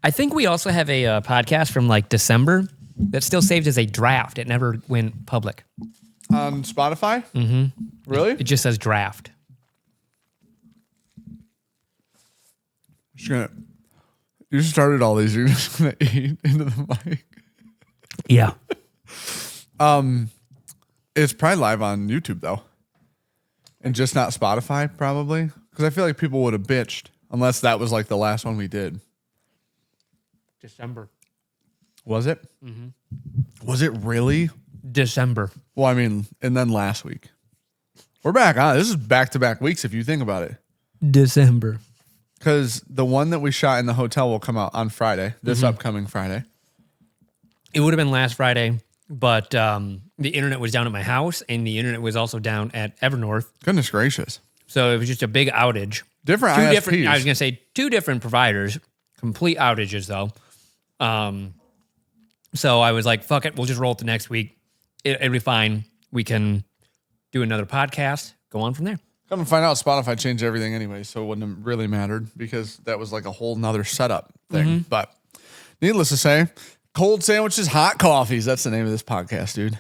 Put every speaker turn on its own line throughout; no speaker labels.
I think we also have a podcast from like December that's still saved as a draft. It never went public.
On Spotify?
Mm-hmm.
Really?
It just says draft.
You started all these. You're just gonna eat into the mic.
Yeah.
It's probably live on YouTube though, and just not Spotify probably, because I feel like people would have bitched unless that was like the last one we did.
December.
Was it?
Mm-hmm.
Was it really?
December.
Well, I mean, and then last week. We're back on. This is back-to-back weeks if you think about it.
December.
Because the one that we shot in the hotel will come out on Friday, this upcoming Friday.
It would have been last Friday, but the internet was down at my house, and the internet was also down at Evernorth.
Goodness gracious.
So it was just a big outage.
Different ISPs.
I was going to say 2 different providers, complete outages though. So I was like, fuck it, we'll just roll it to next week. It'll be fine. We can do another podcast, go on from there.
Come to find out, Spotify changed everything anyway, so it wouldn't have really mattered because that was like a whole nother setup thing. But needless to say, cold sandwiches, hot coffees. That's the name of this podcast, dude.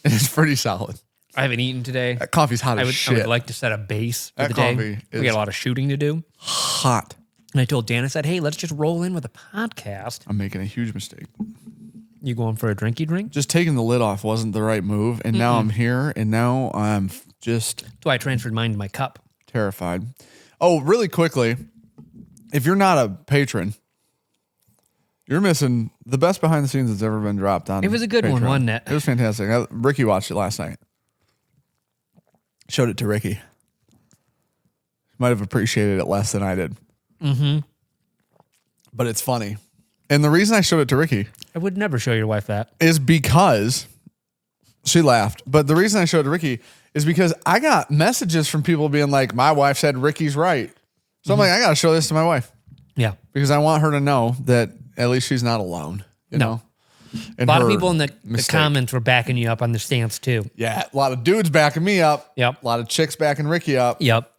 And it's pretty solid.
I haven't eaten today.
That coffee's hot as shit.
I would like to set a base for
that
the day.
coffee is
We got a lot of shooting to do.
hot.
And I told Dan, I said, hey, let's just roll in with a podcast.
I'm making a huge mistake.
You going for a drinky drink?
Just taking the lid off wasn't the right move, and now I'm here, and now I'm just
That's why I transferred mine to my cup.
terrified. Oh, really quickly, if you're not a patron, you're missing the best behind the scenes that's ever been dropped on.
It was a good one,
Patreon.
wasn't it?
It was fantastic. Ricky watched it last night. Showed it to Ricky. Might have appreciated it less than I did.
Mm-hmm.
But it's funny. And the reason I showed it to Ricky
I would never show your wife that.
is because she laughed. But the reason I showed it to Ricky is because I got messages from people being like, my wife said Ricky's right. So I'm like, I got to show this to my wife
Yeah.
because I want her to know that at least she's not alone. You know?
A lot of people in the comments were backing you up on the stance too.
Yeah. A lot of dudes backing me up.
Yep.
A lot of chicks backing Ricky up.
Yep.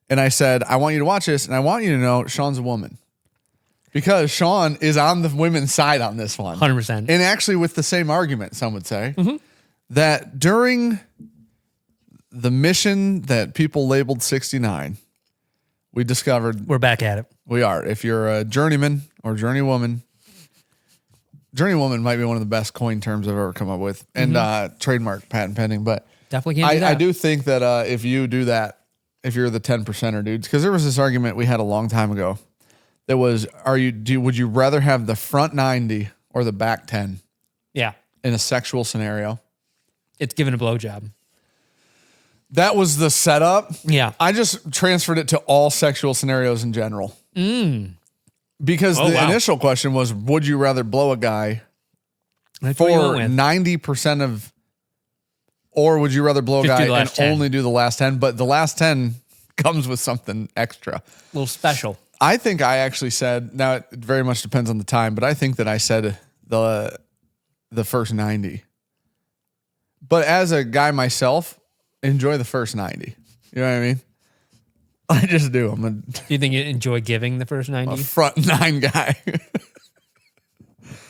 And I said, I want you to watch this. And I want you to know Sean's a woman. Because Sean is on the women's side on this one.
100%.
And actually with the same argument, some would say, that during the mission that people labeled 69, we discovered
We're back at it.
we are. If you're a journeyman or journeywoman might be one of the best coin terms I've ever come up with. And trademark, patent pending. But
Definitely can't do that.
I do think that if you do that, if you're the 10%er dudes, because there was this argument we had a long time ago. That was, would you rather have the front 90 or the back 10
Yeah.
in a sexual scenario?
It's giving a blowjob.
That was the setup.
Yeah.
I just transferred it to all sexual scenarios in general. Because the initial question was, would you rather blow a guy
That's what you
for
went with.
90% of, or would you rather blow a
Just do
guy
the
and
last 10.
only do the last 10? But the last 10 comes with something extra.
A little special.
I think I actually said, now it very much depends on the time, but I think that I said the first 90. But as a guy myself, enjoy the first 90. You know what I mean? I just do.
Do you think you enjoy giving the first 90?
a front 9 guy.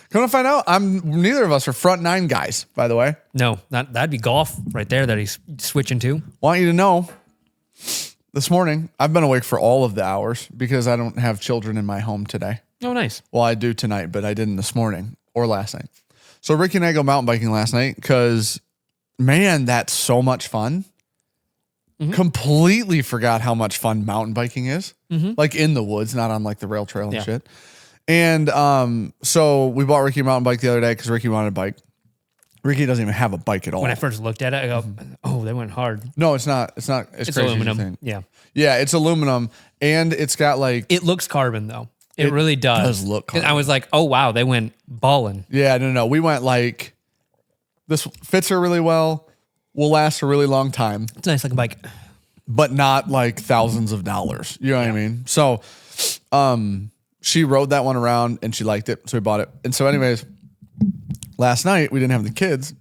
Come to find out, neither of us are front 9 guys, by the way.
No, that'd be golf right there that he's switching to.
Want you to know, this morning, I've been awake for all of the hours because I don't have children in my home today.
Oh, nice.
Well, I do tonight, but I didn't this morning or last night. So Ricky and I go mountain biking last night because, man, that's so much fun. Completely forgot how much fun mountain biking is. Like in the woods, not on like the rail trail and shit. And so we bought Ricky a mountain bike the other day because Ricky wanted a bike. Ricky doesn't even have a bike at all.
When I first looked at it, I go, oh, they went hard.
No, it's not. It's not. It's crazy
aluminum. Yeah.
Yeah, it's aluminum. And it's got like...
It looks carbon, though. It really does.
does look
carbon. I was like, oh, wow, they went balling.
Yeah, no. We went like... This fits her really well. Will last a really long time.
It's a nice looking bike.
But not like thousands of dollars. You know what I mean? So she rode that one around and she liked it. So we bought it. And so anyways, last night we didn't have the kids.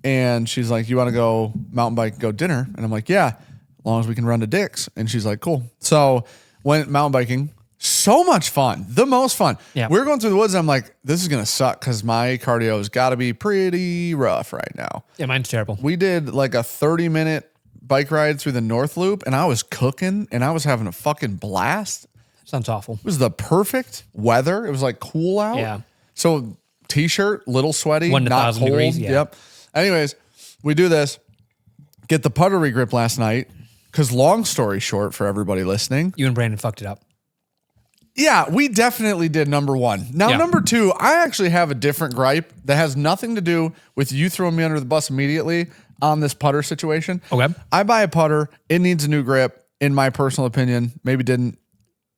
And she's like, you want to go mountain bike, go dinner? And I'm like, yeah, as long as we can run to Dick's. And she's like, cool. So went mountain biking So much fun. The most fun.
Yeah.
We were going through the woods and I'm like, this is going to suck because my cardio has got to be pretty rough right now.
Yeah, mine's terrible.
We did like a 30-minute bike ride through the North Loop and I was cooking and I was having a fucking blast.
Sounds awful.
It was the perfect weather. It was like cool out.
Yeah.
So t-shirt, little sweaty,
1 to
not
1,000
cold.
degrees, yeah.
Yep. Anyways, we do this. Get the putter regrip last night because long story short for everybody listening.
You and Brandon fucked it up.
Yeah, we definitely did number one. Now,
Yeah.
number two, I actually have a different gripe that has nothing to do with you throwing me under the bus immediately on this putter situation.
Okay.
I buy a putter. It needs a new grip, in my personal opinion. Maybe didn't.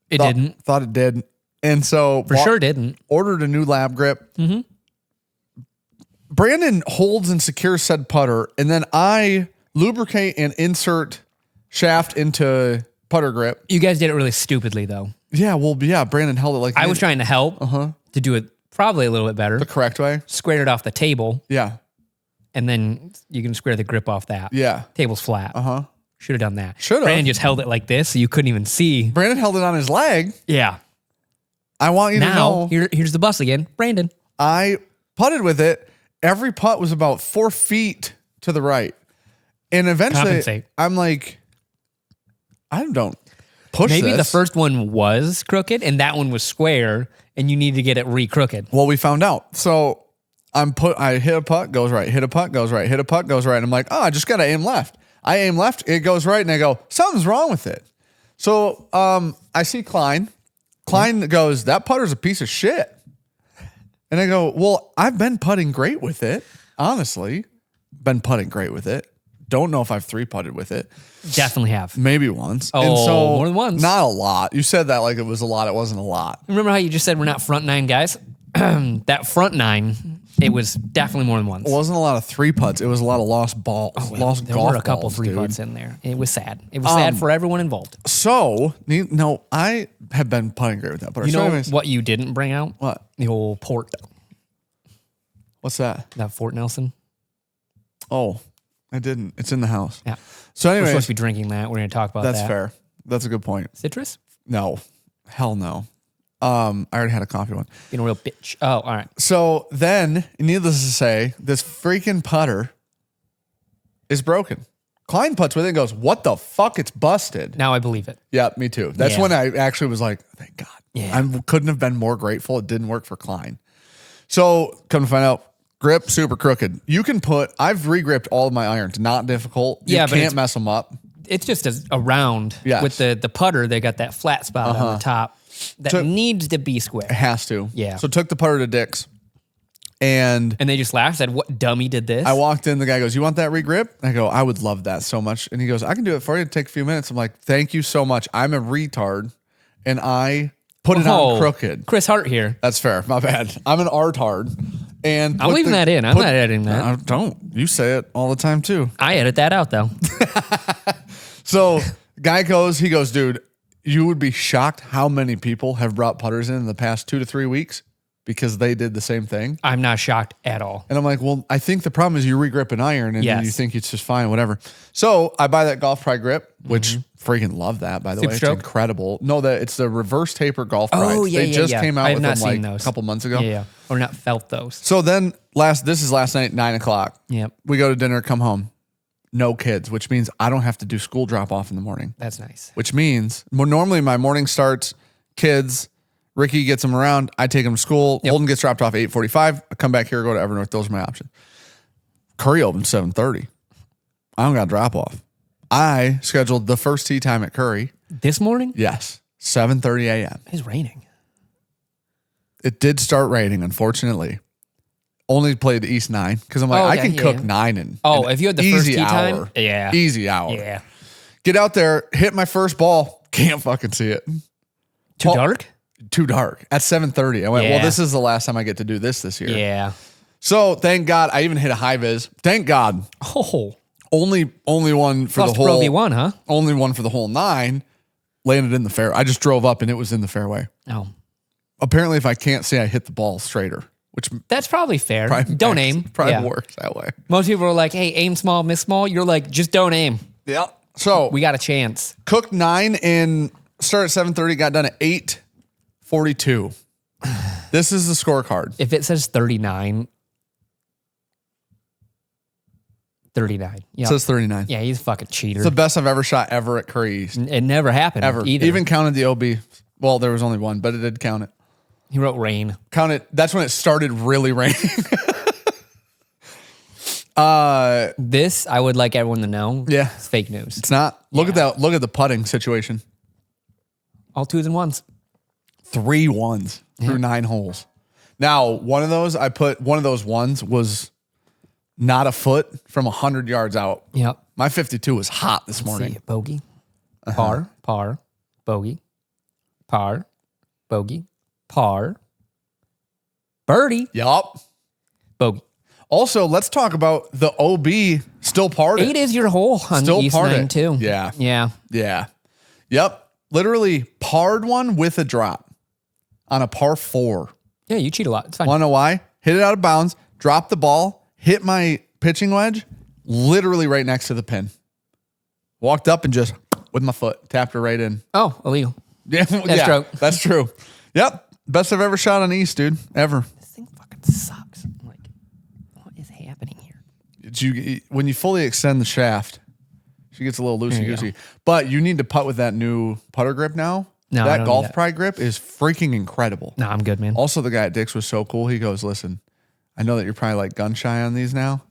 It didn't.
Thought it did. And so
For sure didn't.
ordered a new lab grip. Brandon holds and secures said putter, and then I lubricate and insert shaft into putter grip.
You guys did it really stupidly, though.
Yeah, well, yeah, Brandon held it like
I was trying to help to do it probably a little bit better.
the correct way.
Squared it off the table,
Yeah,
and then you can square the grip off that.
yeah.
Table's flat. Should have done that.
Should've.
Brandon just held it like this, so you couldn't even see.
Brandon held it on his leg.
Yeah.
I want you to
Now,
know,
here's the bus again. Brandon.
I putted with it. Every putt was about 4 feet to the right. And eventually,
Compensate.
I'm like, I don't push
Maybe
this.
the first one was crooked, and that one was square, and you need to get it re-crooked.
Well, we found out. So I hit a putt, goes right, hit a putt, goes right, hit a putt, goes right. And I'm like, oh, I just got to aim left. I aim left, it goes right. And I go, something's wrong with it. So I see Klein. Klein goes, that putter's a piece of shit. And I go, well, I've been putting great with it. Honestly, been putting great with it. Don't know if I've 3-putted with it.
Definitely have.
Maybe once.
Oh, more than once.
Not a lot. You said that like it was a lot. It wasn't a lot.
Remember how you just said we're not front nine guys? That front nine, it was definitely more than once.
It wasn't a lot of 3-putts. It was a lot of lost balls. lost
There
golf
were a couple
balls,
3
dude.
putts in there. It was sad. It was sad for everyone involved.
So, no, I have been putting great with that putter.
You
So
know
anyways,
what you didn't bring out?
what?
The old port.
What's that?
That Fort Nelson.
Oh, I didn't. It's in the house.
Yeah.
So
We're
anyways,
supposed to be drinking that. We're going to talk about
that's
that.
fair. That's a good point.
Citrus?
No, hell no. I already had a coffee one.
Being a real bitch. Oh, all right.
So then, needless to say, this freaking putter is broken. Klein putts with it and goes, what the fuck? It's busted.
Now I believe it.
Yeah, me too. That's
Yeah.
when I actually was like, thank God.
Yeah.
I couldn't have been more grateful. It didn't work for Klein. So come to find out, grip super crooked. You can I've re-gripped all of my irons. Not difficult. You
Yeah, but
can't
it's-
mess them up.
It's just a round.
Yes.
With the putter, they got that flat spot on the top that needs to be
It
square.
has to.
Yeah.
So took the putter to Dick's and
And they just laughed, said, what dummy did this?
I walked in. The guy goes, you want that re-grip? I go, I would love that so much. And he goes, I can do it for you. It'll take a few minutes. I'm like, thank you so much. I'm a retard and I put it on crooked.
Chris Hart here.
That's fair. My bad. I'm an artard. And
I'm leaving that in. I'm not editing that.
Don't. You say it all the time too.
I edit that out, though.
So guy goes, he goes, dude, you would be shocked how many people have brought putters in the past 2 to 3 weeks because they did the same thing.
I'm not shocked at all.
And I'm like, well, I think the problem is you re-grip an iron and then
Yes.
you think it's just fine, whatever. So I buy that Golf Pride grip, which freaking love that, by the way. It's
Stroke?
incredible. No, it's the reverse taper Golf Pride.
Oh, yeah,
They just came out
I have
with
not
them like
seen those.
a couple months ago.
Yeah. Or not felt those.
So then this is last night, 9:00.
Yep.
We go to dinner, come home. No kids, which means I don't have to do school drop off in the morning.
That's nice.
Which means normally my morning starts, kids, Ricky gets them around, I take them to school, Holden gets dropped off at 8:45, I come back here, go to Evernorth. Those are my options. Curry opens 7:30. I don't got drop off. I scheduled the first tee time at Curry.
This morning?
Yes, 7:30 a.m.
It's raining.
It did start raining, unfortunately. Only played the East 9 because I'm like, I can cook 9 in.
Oh,
an
if you had the first
easy
tee time?
hour.
Yeah.
Easy hour.
Yeah.
Get out there, hit my first ball, can't fucking see it.
Too dark?
Too dark at 7:30. I went, well,
Yeah.
this is the last time I get to do this year.
Yeah.
So thank God I even hit a high vis. Thank God.
Oh.
Only one for
Lost
the whole
Pro V1, huh?
only one for the whole 9 landed in the fair. I just drove up and it was in the fairway.
Oh.
Apparently if I can't see, I hit the ball straighter, which
That's probably fair.
probably
Don't aim.
Probably
Yeah.
works that way.
Most people are like, hey, aim small, miss small. You're like, just don't aim.
Yeah. So
We got a chance.
cooked 9 and started at 7:30, got done at 8. 42. This is the scorecard.
If it says 39, 39. Yeah.
It says 39.
Yeah, he's a fucking cheater.
It's the best I've ever shot ever at Curry East.
It never happened
Ever.
either.
Even counted the OB. Well, there was only one, but it did count it.
He wrote rain.
Count it. That's when it started really raining.
This, I would like everyone to know.
Yeah.
It's fake news.
It's not. Look at that. Look at the putting situation.
All 2s and 1s.
3 1s through 9 holes. Now, one of those ones was not a foot from 100 yards out.
Yep.
My 52 was hot this morning.
See, bogey, par, bogey, par, bogey, par, birdie,
Yup.
bogey.
Also, let's talk about the OB still parted.
8 is your hole on
Still
the East
parted.
9 too.
Yeah.
Yeah.
Yeah. Yep. Literally parred one with a drop on a par 4.
Yeah, you cheat a lot. It's fine.
Want to know why? Hit it out of bounds, dropped the ball, hit my pitching wedge, literally right next to the pin. Walked up and just with my foot tapped her right in.
Oh, illegal.
Yeah,
true.
That's true. Yep, best I've ever shot on East, dude, ever.
This thing fucking sucks. I'm like, what is happening here?
When you fully extend the shaft, she gets a little loosey goosey. But you need to putt with that new putter grip now.
No, I
that
don't
golf
need that.
pride grip is freaking incredible.
No, I'm good, man.
Also, the guy at Dick's was so cool. He goes, "Listen, I know that you're probably like gun shy on these now.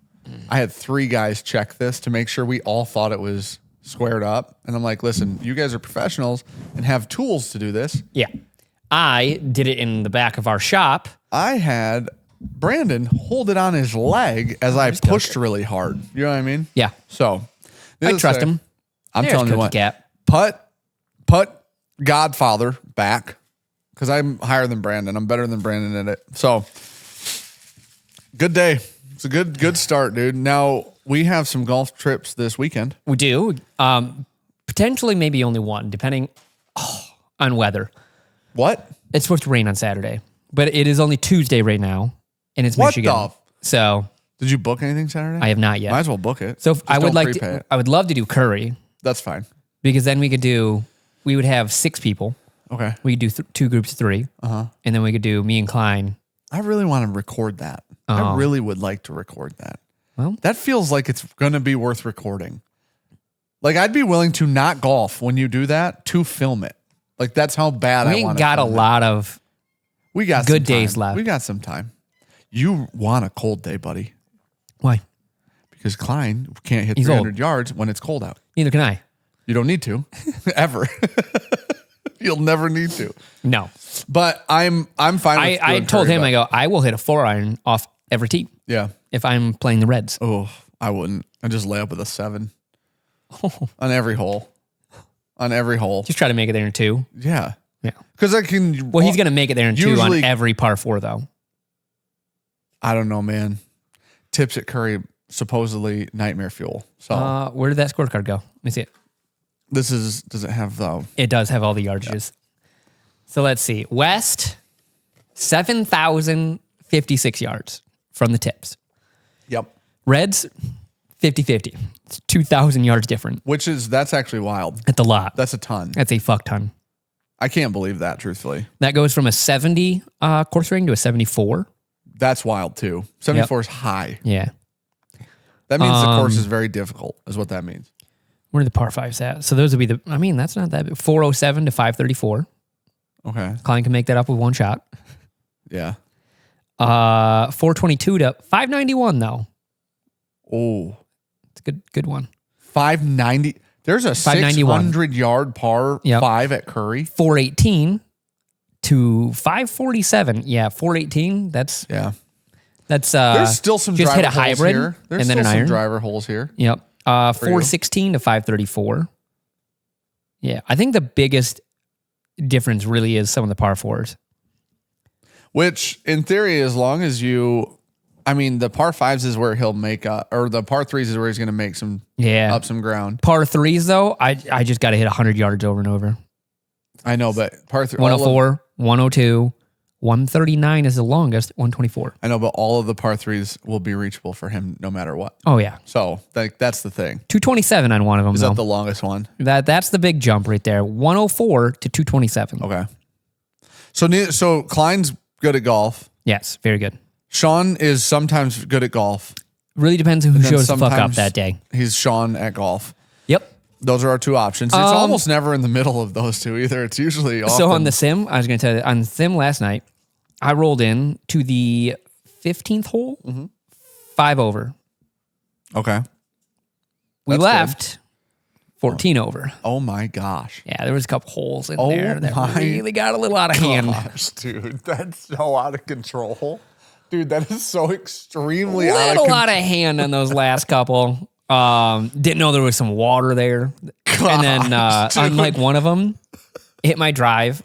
I had 3 guys check this to make sure we all thought it was squared up. And I'm like, listen, you guys are professionals and have tools to do this.
Yeah. I did it in the back of our shop.
I had Brandon hold it on his leg as I pushed really hard. You know what I mean?
Yeah.
So
I trust him.
I'm
There's
telling you
Cookie
what,
Cat.
put Godfather back because I'm higher than Brandon. I'm better than Brandon at it. So good day. It's a good start, dude. Now we have some golf trips this weekend.
We do. Potentially maybe only one, depending on weather.
What?
It's supposed to rain on Saturday, but it is only Tuesday right now, and it's
What
Michigan.
the-
So
Did you book anything Saturday?
I have not yet.
Might as well book it.
So
Just
I would
don't
like
prepay
to.
it.
I would love to do Curry
That's fine.
because then we could do. We would have 6 people.
Okay.
We could do 2 groups of 3, and then we could do me and Klein.
I really want to record that. I really would like to record that.
Well,
That feels like it's going to be worth recording. Like I'd be willing to not golf when you do that to film it. Like that's how bad I
we
want
ain't
to
got a
film it.
lot of.
We got
good
some time.
days left.
We got some time. You want a cold day, buddy,
Why?
because Klein can't hit
He's
300 yards when it's cold out.
Neither can I.
You don't need to, ever. You'll never need to.
No.
But I'm fine. With
I
doing
told
Curry,
him,
but-
I go, I will hit a 4-iron off every tee
yeah.
if I'm playing the Reds.
Oh, I wouldn't. I just lay up with a 7 on every hole. On every hole.
Just try to make it there in 2.
Yeah.
Yeah.
Because I can.
Well, he's going to make it there in 2
Usually-
on every par 4, though.
I don't know, man. Tips at Curry supposedly nightmare fuel. So
Where did that scorecard go? Let me see it.
this is. Does it have the?
It does have all the yardages. So let's see. West, 7,056 yards from the tips.
Yep.
Reds, 50-50. It's 2,000 yards different
That's actually wild.
at the lot.
That's a ton.
That's a fuck ton.
I can't believe that. Truthfully,
That goes from a 70 course rating to a 74.
that's wild too. 74 is high.
Yeah.
That means the course is very difficult. Is what that means.
Where are the par 5s at? So those would be that's not that big. 407 to 534.
Okay.
Klein can make that up with one shot.
Yeah.
422 to 591 though.
Oh.
It's a good one.
590. There's a
591.
600-yard par
Yep.
5 at Curry.
418 to 547. Yeah, 418. That's
There's still some
just
driver
hit a
holes
hybrid
here. There's
and then
still
an
some
iron.
driver holes here.
Yep. 416 to 534. Yeah, I think the biggest difference really is some of the par 4s.
Which, in theory, as long as the par 5s is where he'll make or the par 3s is where he's going to make some up some ground.
Par 3s though, I just got to hit 100 yards over and over.
I know, but par 3
104, 102, 139 is the longest, 124.
I know, but all of the par 3s will be reachable for him no matter what.
Oh yeah.
So that's the thing.
227 on one of them
Is
though.
that the longest one?
That's the big jump right there. 104 to 227.
Okay. So Klein's good at golf.
Yes, very good.
Sean is sometimes good at golf.
Really depends on who
then
shows the fuck up
sometimes
that day.
He's Sean at golf.
Yep.
Those are our two options. It's almost never in the middle of those two either. It's usually often.
So on the sim, I was going to tell you, on the sim last night, I rolled in to the 15th hole, 5 over.
Okay.
We
That's
left 14 over.
Oh my gosh.
Yeah, there was a couple holes in
Oh
there that
my
really got a little out of hand.
Gosh, dude, that's so out of control. Dude, that is so extremely
Little out of hand on those last couple. Didn't know there was some water there. And then on like one of them, hit my drive.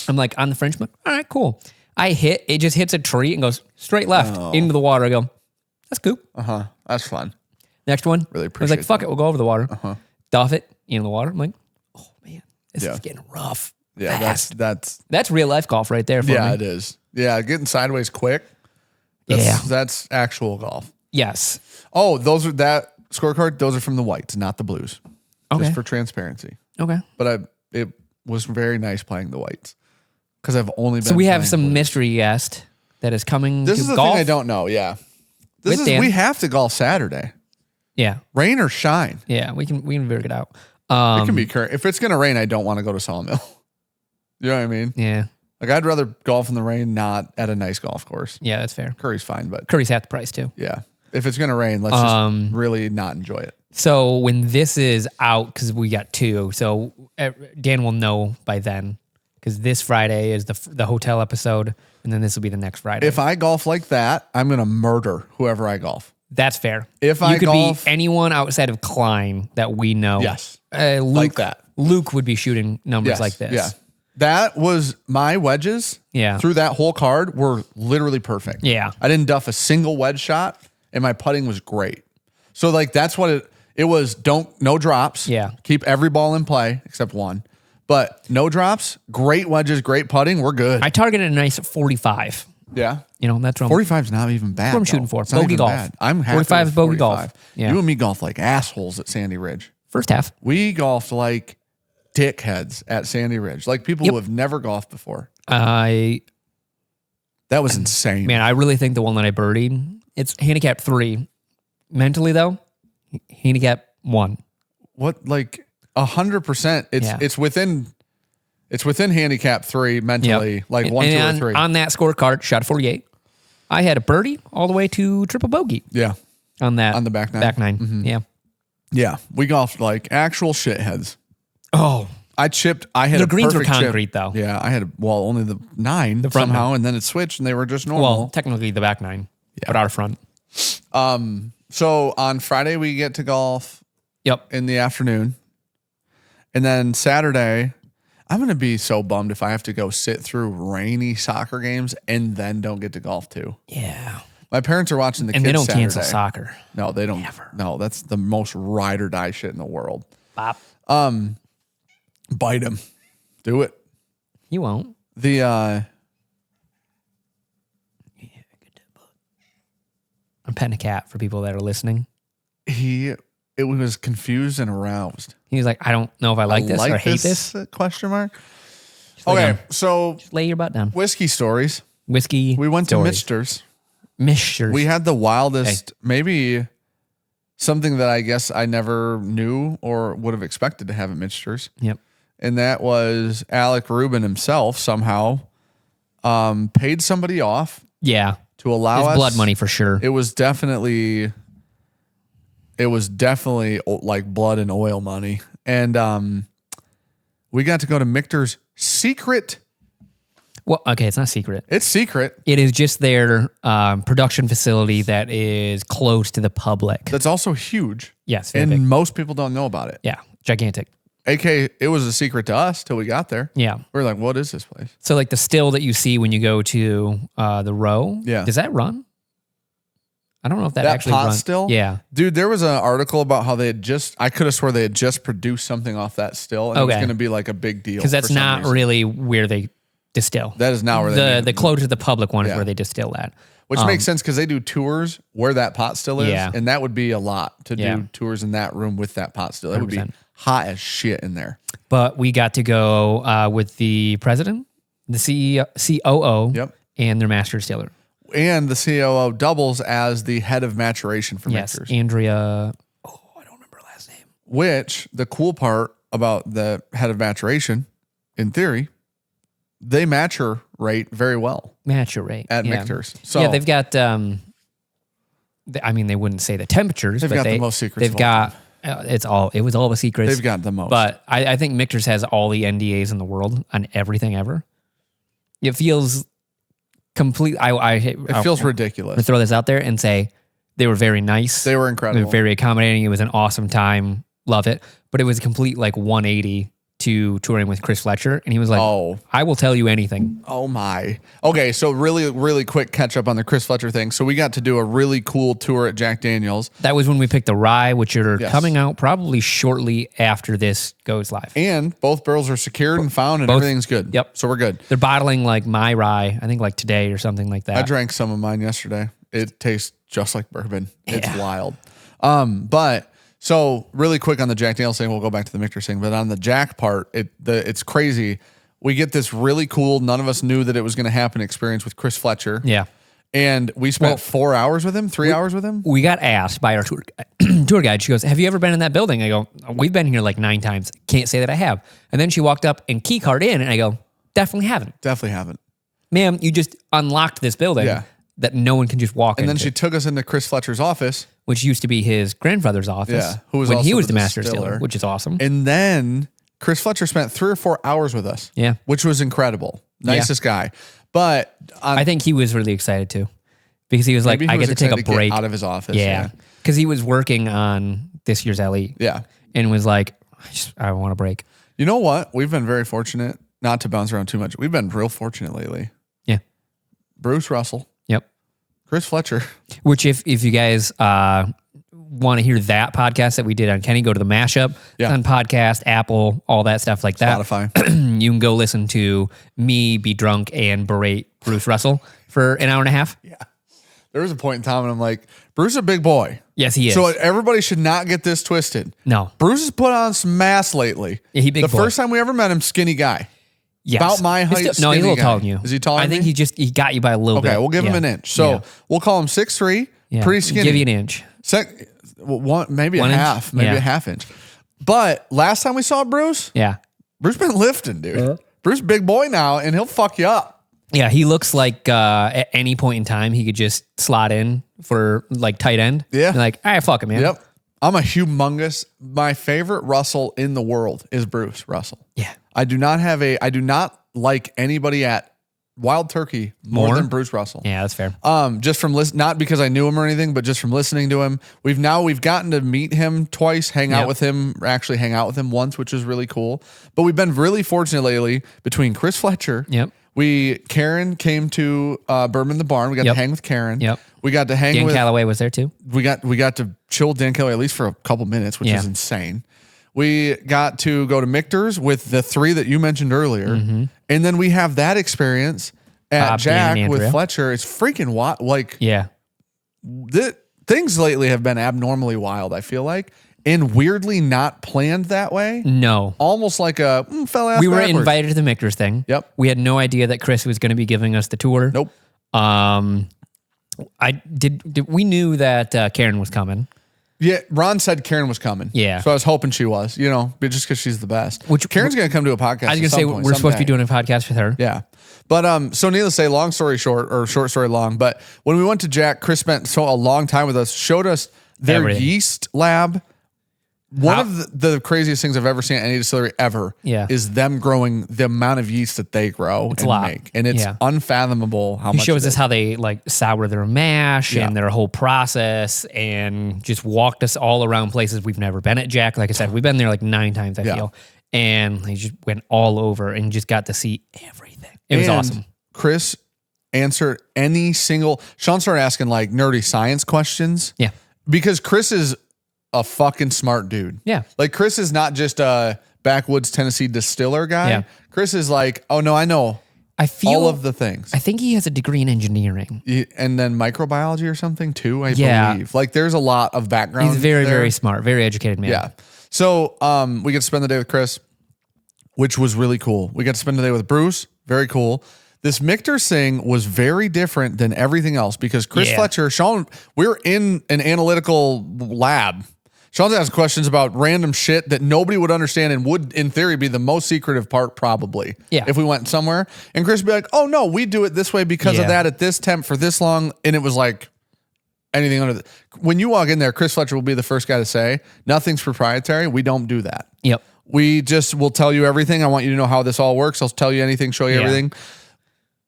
I'm like on the Frenchman. All right, cool. It just hits a tree and goes straight left into the water. I go, that's cool.
That's fun.
Next one.
Really
I was like,
appreciate
fuck
that.
it, we'll go over the water. Duff it into the water. I'm like, oh man, this is getting rough.
Yeah,
fast.
that's
real life golf right there for me.
it is. Yeah, getting sideways quick. That's actual golf.
Yes.
Oh, those are that scorecard. Those are from the whites, not the blues.
Okay.
Just for transparency.
Okay.
But it was very nice playing the whites because I've only been.
So we have
playing
some
blues.
mystery guest that is coming
This
to
is the
golf.
thing I don't know. Yeah,
With Dan.
we have to golf Saturday,
Yeah.
rain or shine.
Yeah. We can figure it out.
It can be current. If it's gonna rain, I don't want to go to Sawmill. You know what I mean?
Yeah.
Like I'd rather golf in the rain, not at a nice golf course.
Yeah, that's fair.
Curry's fine, but
Curry's half the price too.
yeah, if it's gonna rain, let's just really not enjoy it.
So when this is out, because we got 2, so Dan will know by then, because this Friday is the hotel episode, and then this will be the next Friday.
If I golf like that, I'm gonna murder whoever I golf.
That's fair.
If
you
I
could
golf-
be anyone outside of Klein that we know.
Yes.
Luke,
Like that.
Luke would be shooting numbers like this.
Yeah. That was my wedges.
Yeah.
Through that whole card were literally perfect.
Yeah.
I didn't duff a single wedge shot, and my putting was great. So like that's what it was. No drops.
Yeah.
Keep every ball in play except one, but no drops. Great wedges, great putting. We're good.
I targeted a nice 45.
Yeah.
You know, that's what
45 is not even bad.
what I'm
though.
shooting for.
It's not
Bogey
even
golf.
bad. I'm happy
45
with
is bogey golf.
45.
Yeah.
You and me golf like assholes at Sandy Ridge.
first half.
We golfed like dickheads at Sandy Ridge, like people who have never golfed before. That was insane.
Man, I really think the one that I birdied, it's handicap 3. Mentally though, handicap 1.
What, like 100%?
Yeah.
It's within handicap 3 mentally,
Yep.
like 1, 2, or 3.
On that scorecard, shot 48. I had a birdie all the way to triple bogey
Yeah,
on that.
on the back nine.
Back 9. Yeah.
Yeah, we golfed like actual shitheads.
Oh,
I chipped. I had
the
a
greens were
perfect chip.
concrete though.
Yeah, I had only the 9
front
somehow, and then it switched, and they were just normal.
Well, technically the back 9, but out of front.
So on Friday we get to golf
Yep.
in the afternoon, and then Saturday, I'm gonna be so bummed if I have to go sit through rainy soccer games and then don't get to golf too.
Yeah.
My parents are watching the
And
kids
they don't
Saturday.
cancel soccer.
No, they don't.
Never.
No, that's the most ride or die shit in the world.
Bop.
Bite him. Do it.
You won't.
The
I'm petting a cat for people that are listening.
it was confused and aroused.
He was like, I don't know if I like this or hate this.
Question mark.
lay
Okay,
down.
so
Lay your butt down.
whiskey stories.
Whiskey.
We went
stories.
to Michter's.
Mishers.
We had the wildest, maybe something that I guess I never knew or would have expected to have at Michter's.
Yep.
And that was Alec Rubin himself somehow paid somebody off
Yeah.
to allow
It's
us
blood money for sure.
It was definitely like blood and oil money. And we got to go to Michter's secret.
Well, okay, it's not secret.
It's secret.
It is just their production facility that is close to the public.
That's also huge.
Yes, very
And
big.
most people don't know about it.
Yeah, gigantic.
AK, it was a secret to us till we got there.
Yeah.
We were like, what is this place?
So like the still that you see when you go to the row,
Yeah.
does that run? I don't know if that,
That
actually
pot
runs.
still?
Yeah.
Dude, there was an article about how I could have swore they had just produced something off that still. And it was
Okay.
going to be like a big deal.
Because that's
for some
not
reason.
really where they distill.
That is not where they
the close to the public one is
Yeah.
where they distill that.
Which makes sense because they do tours where that pot still is.
Yeah.
And that would be a lot to
Yeah.
do tours in that room with that pot still. It would be
100%.
hot as shit in there.
But we got to go with the president, the COO,
Yep.
and their master distiller.
And the COO doubles as the head of maturation for
Yes,
Michter's.
Andrea. Oh, I don't remember her last name.
Which, the cool part about the head of maturation, in theory, they maturate very well
Maturate
at
yeah.
Michter's. So
yeah, they've got. I mean, they wouldn't say the temperatures.
They've
but
got the most secrets.
They've got. It was all the secrets.
They've got the most.
But I think Michter's has all the NDAs in the world on everything ever. It feels complete.
It feels
I'm
ridiculous.
gonna throw this out there and say they were very nice.
They were
They
incredible.
were very accommodating. It was an awesome time. Love it. But it was a complete 180 to touring with Chris Fletcher. And he was like,
Oh.
I will tell you anything.
Oh my. Okay, so really quick catch up on the Chris Fletcher thing. So we got to do a really cool tour at Jack Daniel's.
That was when we picked the rye, which are
Yes.
coming out probably shortly after this goes live.
And both barrels are secured and found and everything's good.
Yep.
So we're good.
They're bottling my rye, I think today or something like that.
I drank some of mine yesterday. It tastes just like bourbon. It's
Yeah.
wild. But so really quick on the Jack Daniel's thing, we'll go back to the Michter's thing. But on the Jack part, it's crazy. We get this really cool, none of us knew that it was going to happen experience with Chris Fletcher.
Yeah.
And we spent 4 hours with him, 3 hours with him.
We got asked by our tour guide. She goes, have you ever been in that building? I go, we've been here 9 times. Can't say that I have. And then she walked up and key card in, and I go, definitely haven't.
Definitely haven't.
Ma'am, you just unlocked this building that no one can just walk
And
into.
then she took us into Chris Fletcher's office.
Which used to be his grandfather's office.
Yeah, who was
when he
also
was
the
the master
distiller.
distiller, which is awesome.
And then Chris Fletcher spent 3 or 4 hours with us.
Yeah.
Which was incredible. Nicest guy. But
I think he was really excited too. Because he was like,
maybe he
I
was
get to take a
excited
break.
out of his office.
Yeah. Because he was working on this year's LE.
Yeah.
And was like, I want a break.
You know what? We've been very fortunate, not to bounce around too much. We've been real fortunate lately.
Yeah.
Bruce Russell,
Yep.
Chris Fletcher.
Which if you guys want to hear that podcast that we did on Kenny, go to the mashup.
Yeah.
On podcast, Apple, all that stuff like that.
Spotify.
You can go listen to me be drunk and berate Bruce Russell for an hour and a half.
Yeah. There was a point in time when I'm like, Bruce is a big boy.
Yes, he is.
So everybody should not get this twisted.
No.
Bruce has put on some mass lately.
Yeah, he big
The
boy.
first time we ever met him, skinny guy.
Yes.
About my height,
No, he's a
skinny
little
guy.
taller than you.
Is he taller
I
than
think
me?
he got you by a little bit.
Okay, we'll give him an inch. So we'll call him 6'3",
Yeah.
pretty skinny.
Give you an inch.
Maybe
One
a
inch?
half, maybe
Yeah.
a half inch. But last time we saw Bruce,
Yeah.
Bruce been lifting, dude. Bruce big boy now, and he'll fuck you up.
Yeah, he looks like at any point in time he could just slot in for tight end.
Yeah.
All right, fuck it, man.
Yep. I'm a humongous. My favorite Russell in the world is Bruce Russell.
Yeah.
I do not like anybody at Wild Turkey more than Bruce Russell.
Yeah, that's fair.
Just from not because I knew him or anything, but just from listening to him. We've gotten to meet him twice, hang out with him once, which is really cool. But we've been really fortunate lately between Chris Fletcher.
Yep.
Karen came to Bourbon the Barn. We got to hang with Karen.
Yep.
We got to hang
Dan
with
Calloway was there too.
we got to chill with Dan Kelly at least for a couple minutes, which is insane. We got to go to Michter's with the 3 that you mentioned earlier. And then we have that experience at
Bob, Dan,
Jack
and
with
Andrea.
Fletcher. It's freaking wild.
Yeah.
Things lately have been abnormally wild, I feel like, and weirdly not planned that way.
No.
Almost like a fell ass
We were
backwards.
invited to the Michter's thing.
Yep.
We had no idea that Chris was going to be giving us the tour.
Nope.
We knew that Karen was coming.
Yeah, Ron said Karen was coming.
Yeah.
So I was hoping she was, but just because she's the best.
Which
Karen's going to come to a podcast.
I was going to say we're supposed to be doing a podcast with her.
Yeah. But so needless to say, long story short, or short story long, but when we went to Jack, Chris spent a long time with us, showed us their
Everything.
yeast lab. One of the craziest things I've ever seen at any distillery ever is them growing the amount of yeast that they grow and
a lot.
make. And it's unfathomable how
He
much
shows
it
us
is.
how they sour their mash
Yeah.
and their whole process, and just walked us all around places we've never been at Jack. Like I said, we've been there 9 times, I feel. And they just went all over and just got to see everything. It was
And
awesome.
Chris answered any single. Sean started asking nerdy science questions.
Yeah.
Because Chris is a fucking smart dude.
Yeah.
Chris is not just a backwoods Tennessee distiller guy.
Yeah.
Chris is oh no, I know
I feel
all of the things.
I think he has a degree in engineering.
And then microbiology or something too, I
Yeah.
believe. There's a lot of background.
He's very,
there.
very smart, very educated man.
Yeah. So we get to spend the day with Chris. which was really cool. We got to spend the day with Bruce. Very cool. This Michter's thing was very different than everything else because Chris Fletcher, Sean, we're in an analytical lab. Sean's asked questions about random shit that nobody would understand and would, in theory, be the most secretive part probably.
Yeah.
If we went somewhere. And Chris would be like, oh, no, we do it this way because of that at this temp for this long. And it was like anything under the... When you walk in there, Chris Fletcher will be the first guy to say, nothing's proprietary. We don't do that.
Yep.
We just will tell you everything. I want you to know how this all works. I'll tell you anything, show you everything.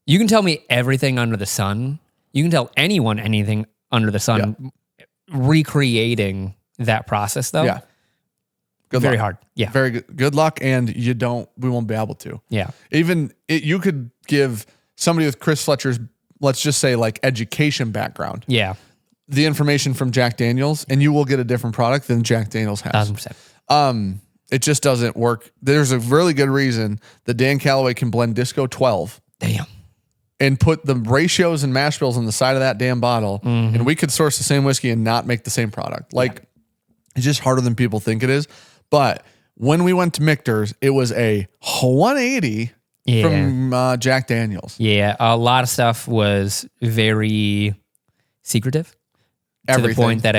You can tell me everything under the sun. You can tell anyone anything under the sun. Recreating that process, though.
Yeah.
Very hard. Yeah.
Very good. Good luck. And we won't be able to.
Yeah.
You could give somebody with Chris Fletcher's, let's just say like education background.
Yeah.
The information from Jack Daniels and you will get a different product than Jack Daniels has.
1,000%.
It just doesn't work. There's a really good reason that Dan Calloway can blend Disco 12.
Damn.
And put the ratios and mash bills on the side of that damn bottle. And we could source the same whiskey and not make the same product. Like, it's just harder than people think it is. But when we went to Michter's, it was a 180 from Jack Daniels.
Yeah. A lot of stuff was very secretive. To the point that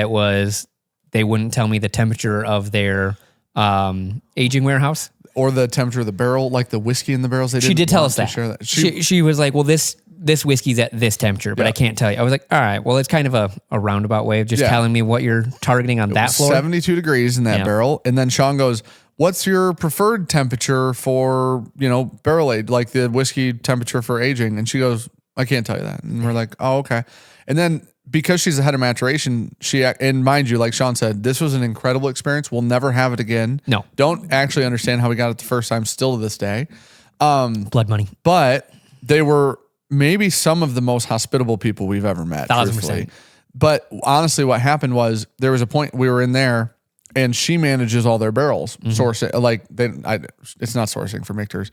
they wouldn't tell me the temperature of their aging warehouse. Or
the temperature of the barrel, like the whiskey in the barrels.
She did tell us that. She was like, well, this whiskey's at this temperature, but I can't tell you. I was like, all right, well, it's kind of a roundabout way of just telling me what you're targeting on that floor.
72 degrees in that barrel. And then Sean goes, what's your preferred temperature for, barrel aged, like the whiskey temperature for aging? And she goes, I can't tell you that. And we're like, oh, okay. And then because she's the head of maturation, and mind you, like Sean said, this was an incredible experience. We'll never have it again.
No.
Don't actually understand how we got it the first time still to this day.
Blood money.
But they were maybe some of the most hospitable people we've ever met.
1,000%.
But honestly, what happened was there was a point we were in there and she manages all their barrels. Sourcing, it's not sourcing for Michter's.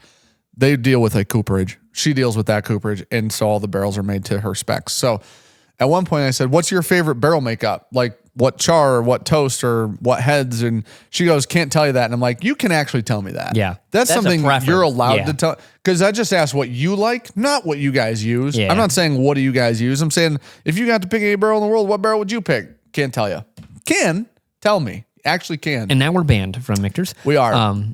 They deal with like cooperage. She deals with that cooperage. And so all the barrels are made to her specs. So at one point I said, what's your favorite barrel makeup? Like what char or what toast or what heads? And she goes, can't tell you that. And I'm like, you can actually tell me that.
Yeah.
That's something you're allowed to tell. Because I just asked what you like, not what you guys use.
Yeah.
I'm not saying what do you guys use. I'm saying if you got to pick any barrel in the world, what barrel would you pick? Can't tell you. Can tell me. Actually can.
And now we're banned from Michter's.
We are.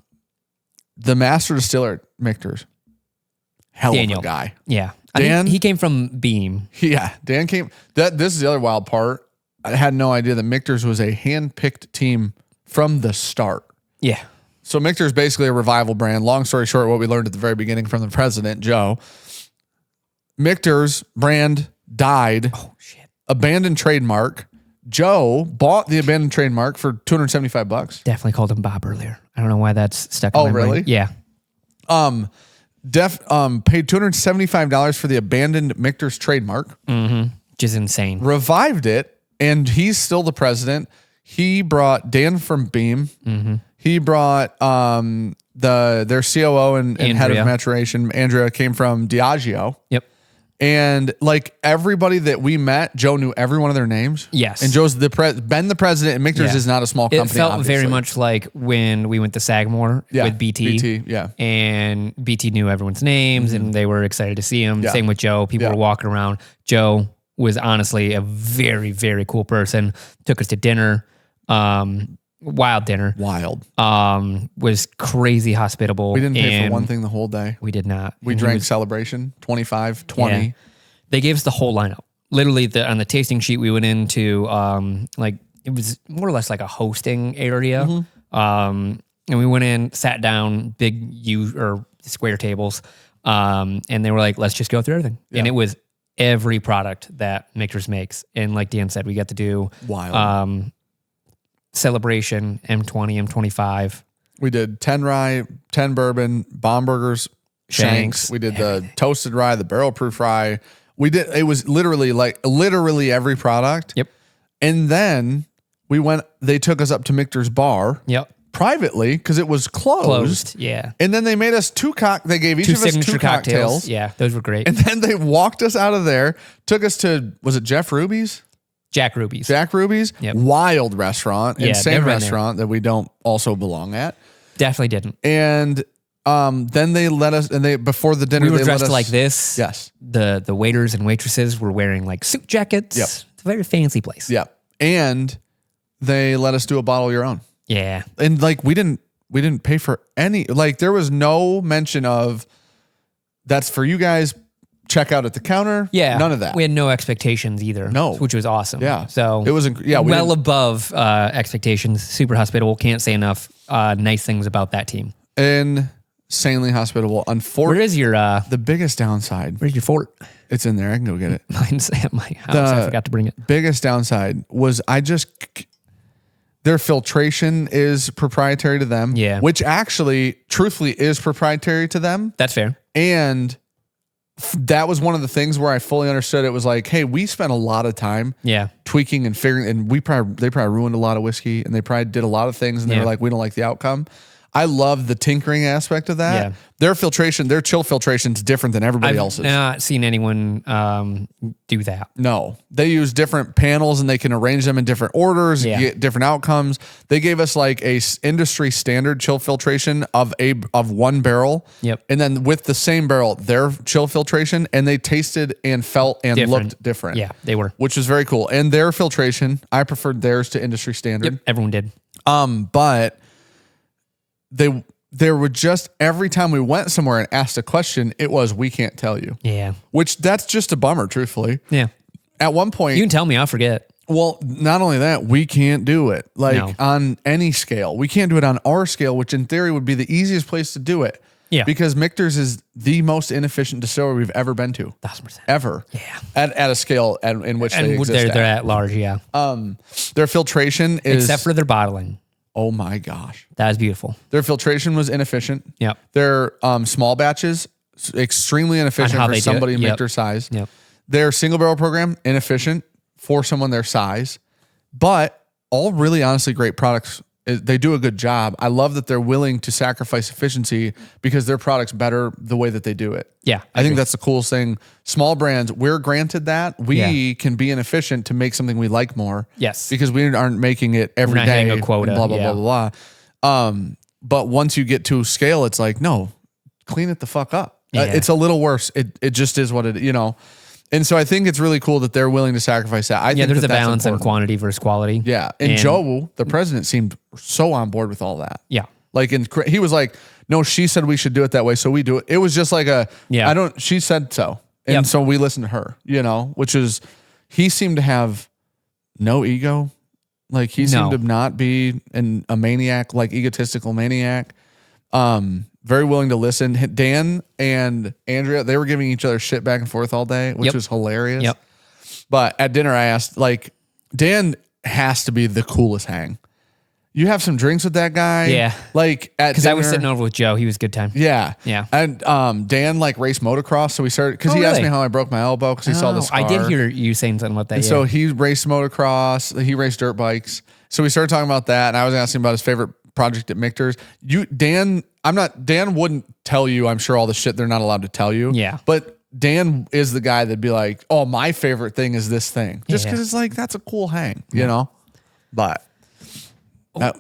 The master distiller at Michter's. Hell
Daniel.
of a guy.
Yeah.
Dan,
he came from Beam.
Yeah, Dan came. This is the other wild part. I had no idea that Michter's was a hand-picked team from the start.
Yeah.
So Michter's basically a revival brand. Long story short, what we learned at the very beginning from the president, Joe. Michter's brand died.
Oh, shit.
Abandoned trademark. Joe bought the abandoned trademark for $275.
Definitely called him Bob earlier. I don't know why that's stuck in my
really?
brain. Yeah.
Paid $275 for the abandoned Michter's trademark.
Which is insane.
Revived it, and he's still the president. He brought Dan from Beam. He brought their COO and head of maturation, Andrea, came from Diageo.
Yep.
And like everybody that we met, Joe knew every one of their names.
Yes.
And Joe's been the president, and Michter's is not a small company.
It felt
obviously.
very much like when we went to Sagamore with BT.
BT, yeah.
And BT knew everyone's names and they were excited to see him. Yeah. Same with Joe. People were walking around. Joe was honestly a very, very cool person. Took us to dinner. Wild dinner.
Wild.
Was crazy hospitable.
We didn't pay for one thing the whole day.
We did not.
We drank Celebration, 25, 20.
Yeah. They gave us the whole lineup. Literally on the tasting sheet we went into, it was more or less like a hosting area. And we went in, sat down, big square tables. And they were like, let's just go through everything. Yeah. And it was every product that Michter's makes. And like Dan said, we got to do
wild.
Celebration, M20, M25.
We did 10 rye, 10 bourbon, Bombergers, Shanks. We did the toasted rye, the barrel proof rye. It was literally every product.
Yep.
And then they took us up to Michter's bar.
Yep.
Privately, because it was closed.
Yeah.
And then they made us they gave each of us two cocktails.
Yeah, those were great.
And then they walked us out of there, took us to, was it Jeff Ruby's?
Jack Ruby's.
Yep. Wild restaurant.
Yeah,
insane restaurant that we don't also belong at.
Definitely didn't.
And Then they let us, and before the dinner,
We were
they
dressed
let us,
like this.
Yes.
The waiters and waitresses were wearing like suit jackets.
Yep.
It's a very fancy place.
Yeah. And they let us do a bottle of your own.
Yeah.
And like, we didn't pay for any, like there was no mention of that's for you guys, check out at the counter.
Yeah.
None of that.
We had no expectations either.
No.
Which was awesome.
Yeah.
So
it was, we
well
didn't-
above expectations. Super hospitable. Can't say enough nice things about that team.
insanely hospitable.
Where
Unfortunately,
is your
the biggest downside,
where's your fort?
it's in there. I can go get it.
Mine's at my house. I forgot to bring it.
Biggest downside was their filtration is proprietary to them.
Yeah.
Which actually, truthfully, is proprietary to them.
That's fair.
And that was one of the things where I fully understood. It was like, hey, we spent a lot of time
Yeah.
tweaking and figuring, and they probably ruined a lot of whiskey, and they probably did a lot of things, and they
Yeah.
were like, we don't like the outcome. I love the tinkering aspect of that.
Yeah.
Their filtration, their chill filtration is different than everybody
I've
else's.
not seen anyone do that.
No, they use different panels and they can arrange them in different orders,
Yeah.
get different outcomes. They gave us like a industry standard chill filtration of one barrel.
Yep.
And then with the same barrel, their chill filtration, and they tasted and felt and looked different.
Yeah, they were.
Which was very cool. And their filtration, I preferred theirs to industry standard.
Yep, everyone did.
But there would just, every time we went somewhere and asked a question, it was, we can't tell you.
Yeah.
Which that's just a bummer, truthfully.
Yeah.
At one point,
You can tell me, I'll forget.
well, not only that, we can't do it like
No.
on any scale. We can't do it on our scale, which in theory would be the easiest place to do it.
Yeah.
Because Michter's is the most inefficient distillery we've ever been to.
1,000%.
Ever.
Yeah.
At a scale in which they
And
exist
they're
at.
at large, yeah.
Their filtration is,
Except for their bottling.
oh my gosh.
That was beautiful.
Their filtration was inefficient.
Yep.
Their small batches, extremely inefficient
how
for
they do
somebody
it. Yep.
Michter size.
Yep.
Their single barrel program, inefficient for someone their size, but all really honestly great products. They do a good job. I love that they're willing to sacrifice efficiency because their product's better the way that they do it.
Yeah.
I think that's the coolest thing. Small brands, we're granted that. We can be inefficient to make something we like more.
Yes.
Because we aren't making it every
not
day.
hitting a quota,
and blah, blah,
yeah.
blah, blah, blah. But once you get to scale, it's like, no, clean it the fuck up.
Yeah.
It's a little worse. It just is what it. And so I think it's really cool that they're willing to sacrifice that. I think
there's
that
a
that's
balance in
important.
quantity versus quality.
Yeah. And Joe, the president, seemed so on board with all that.
Yeah.
Like, he was like, no, she said we should do it that way. So we do it. It was just like she said so. And
Yep.
so we listened to her, which is, he seemed to have no ego. Like he seemed to not be a maniac, like egotistical maniac. Very willing to listen. Dan and Andrea, they were giving each other shit back and forth all day, which
Yep.
was hilarious.
Yep.
But at dinner, I asked, like, Dan has to be the coolest hang. You have some drinks with that guy?
Yeah.
Like at
Because I was
dinner-
sitting over with Joe. He was a good time.
Yeah.
Yeah.
And Dan like raced motocross. So we started, because
Oh,
he asked
really?
me how I broke my elbow because he saw the scar.
I did hear you saying something about that.
And
Yeah.
so he raced motocross. He raced dirt bikes. So we started talking about that. And I was asking about his favorite project at Michter's. Dan wouldn't tell you, I'm sure, all the shit they're not allowed to tell you.
Yeah.
But Dan is the guy that'd be like, oh, my favorite thing is this thing. Just
Yeah.
because it's like, that's a cool hang, you know? But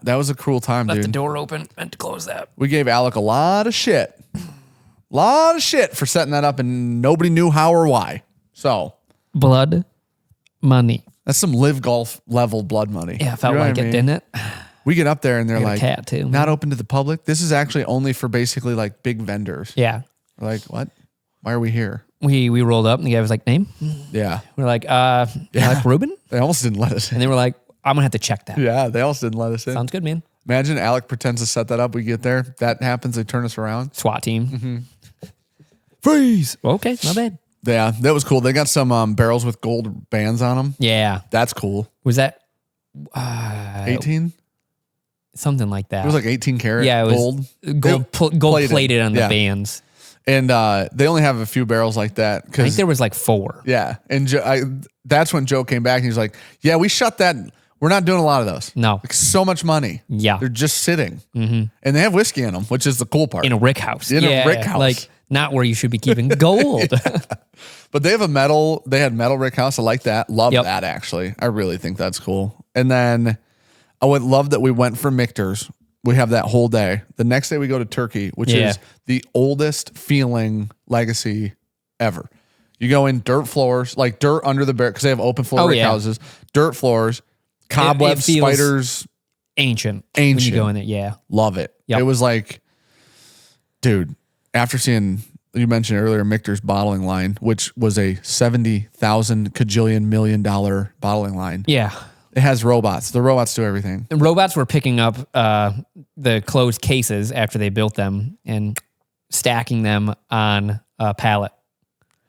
that was a cruel time,
left
dude.
the door open. Meant to close that.
We gave Alec a lot of shit. For setting that up, and nobody knew how or why. So
Blood money.
that's some live golf level blood money.
Yeah, felt
You know
like
what I
it,
mean?
didn't it?
We get up there and they're
Got a
like,
tattoo.
not open to the public. This is actually only for basically like big vendors.
Yeah.
We're like, what? Why are we here?
We rolled up and the guy was like, name?
Yeah.
We're like, like Ruben?
They almost didn't let us in.
And they were like, I'm going to have to check that.
Yeah, they almost didn't let us in.
Sounds good, man.
Imagine Alec pretends to set that up. We get there. That happens. They turn us around.
SWAT team.
Mm-hmm.
Freeze. Okay, not bad.
Yeah, that was cool. They got some barrels with gold bands on them.
Yeah.
That's cool.
Was that
18?
something like that?
It was like 18 karat
yeah, it was
gold.
gold plated on the
Yeah.
bands.
And they only have a few barrels like that.
I think
Cause,
there was like 4.
yeah. And that's when Joe came back and he's like, yeah, we shut that. We're not doing a lot of those.
No.
Like, so much money.
Yeah.
They're just sitting. Mm-hmm. And they have whiskey in them, which is the cool part.
In a rick house.
In a rick house.
Like not where you should be keeping gold.
But they had metal rick house. I like that. Love that, actually. I really think that's cool. And then I would love that we went for Michter's. We have that whole day. The next day we go to Turkey, which is the oldest feeling legacy ever. You go in dirt floors, like dirt under the barrel, because they have open floor houses, dirt floors, cobwebs, spiders.
Ancient. When you go in it, yeah.
Love it. Yep. It was like, dude, after seeing, you mentioned earlier, Michter's bottling line, which was a $70,000 cajillion $1 million bottling line.
Yeah.
It has robots. The robots do everything.
The robots were picking up the closed cases after they built them and stacking them on a pallet.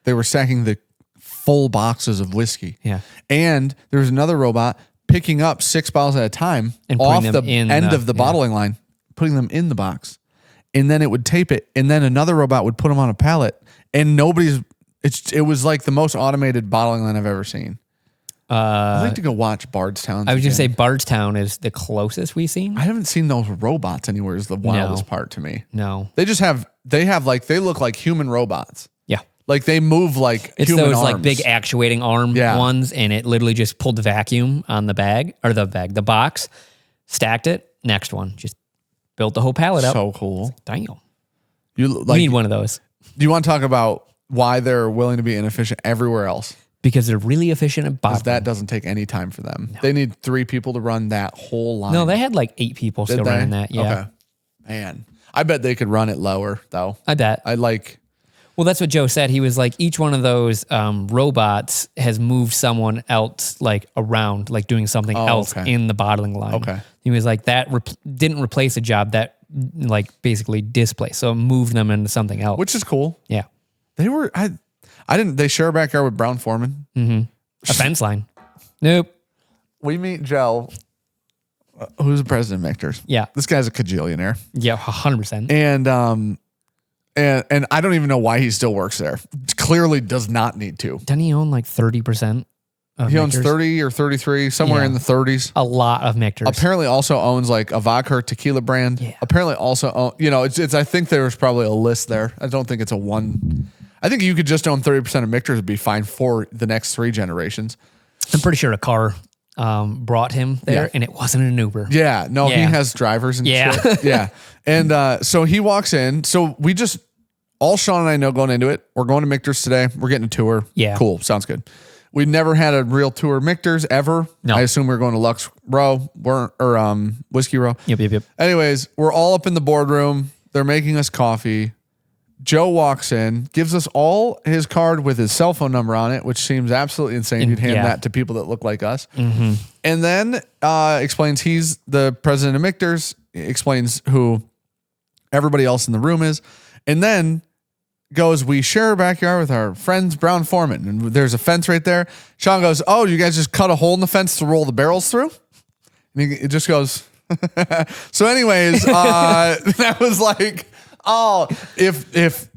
They were stacking the full boxes of whiskey.
Yeah.
And there was another robot picking up 6 bottles at a time and off the end of the bottling line, putting them in the box. And then it would tape it. And then another robot would put them on a pallet. And it was like the most automated bottling line I've ever seen. I'd like to go watch Bardstown.
I was going to say Bardstown is the closest we've seen.
I haven't seen those robots anywhere is the wildest part to me.
No.
They look like human robots.
Yeah.
Like they move like
it's
human
those
arms.
like big actuating arm ones, and it literally just pulled the vacuum on the the box, stacked it, next one. Just built the whole pallet up.
So cool.
Damn.
You
need one of those.
Do you want to talk about why they're willing to be inefficient everywhere else?
Because they're really efficient at bottling.
That doesn't take any time for them. No. They need 3 people to run that whole line.
No, they had like 8 people still running that. Yeah.
Okay. Man, I bet they could run it lower though.
I bet.
Well,
that's what Joe said. He was like, each one of those robots has moved someone else like around, like doing something else in the bottling line.
Okay.
He was like, that didn't replace a job that like basically displaced. So it moved them into something else.
Which is cool.
Yeah.
They share a backyard with Brown Foreman.
Mm-hmm. A fence line. Nope.
We meet Joe, who's the president of Michter's.
Yeah.
This guy's a cajillionaire.
Yeah, 100%.
And I don't even know why he still works there. Clearly does not need to.
Doesn't he own like 30% of
He owns 30 or 33, somewhere in the 30s.
A lot of Michter's.
Apparently also owns like a vodka or tequila brand. Yeah. Apparently also it's I think there's probably a list there. I don't think it's a one. I think you could just own 30% of Michter's and be fine for the next 3 generations.
I'm pretty sure a car brought him there and it wasn't an Uber.
Yeah. No, he has drivers and shit. Yeah. And so he walks in. So we just, all Sean and I know going into it, we're going to Michter's today. We're getting a tour.
Yeah.
Cool. Sounds good. We've never had a real tour of Michter's ever. No. I assume we're going to Lux Row or Whiskey Row.
Yep.
Anyways, we're all up in the boardroom. They're making us coffee. Joe walks in, gives us all his card with his cell phone number on it, which seems absolutely insane. You'd hand that to people that look like us.
Mm-hmm.
And then explains he's the president of Michter's, explains who everybody else in the room is. And then goes, we share a backyard with our friends Brown Foreman. And there's a fence right there. Sean goes, oh, you guys just cut a hole in the fence to roll the barrels through? And it just goes. So anyways, that was like... Oh, if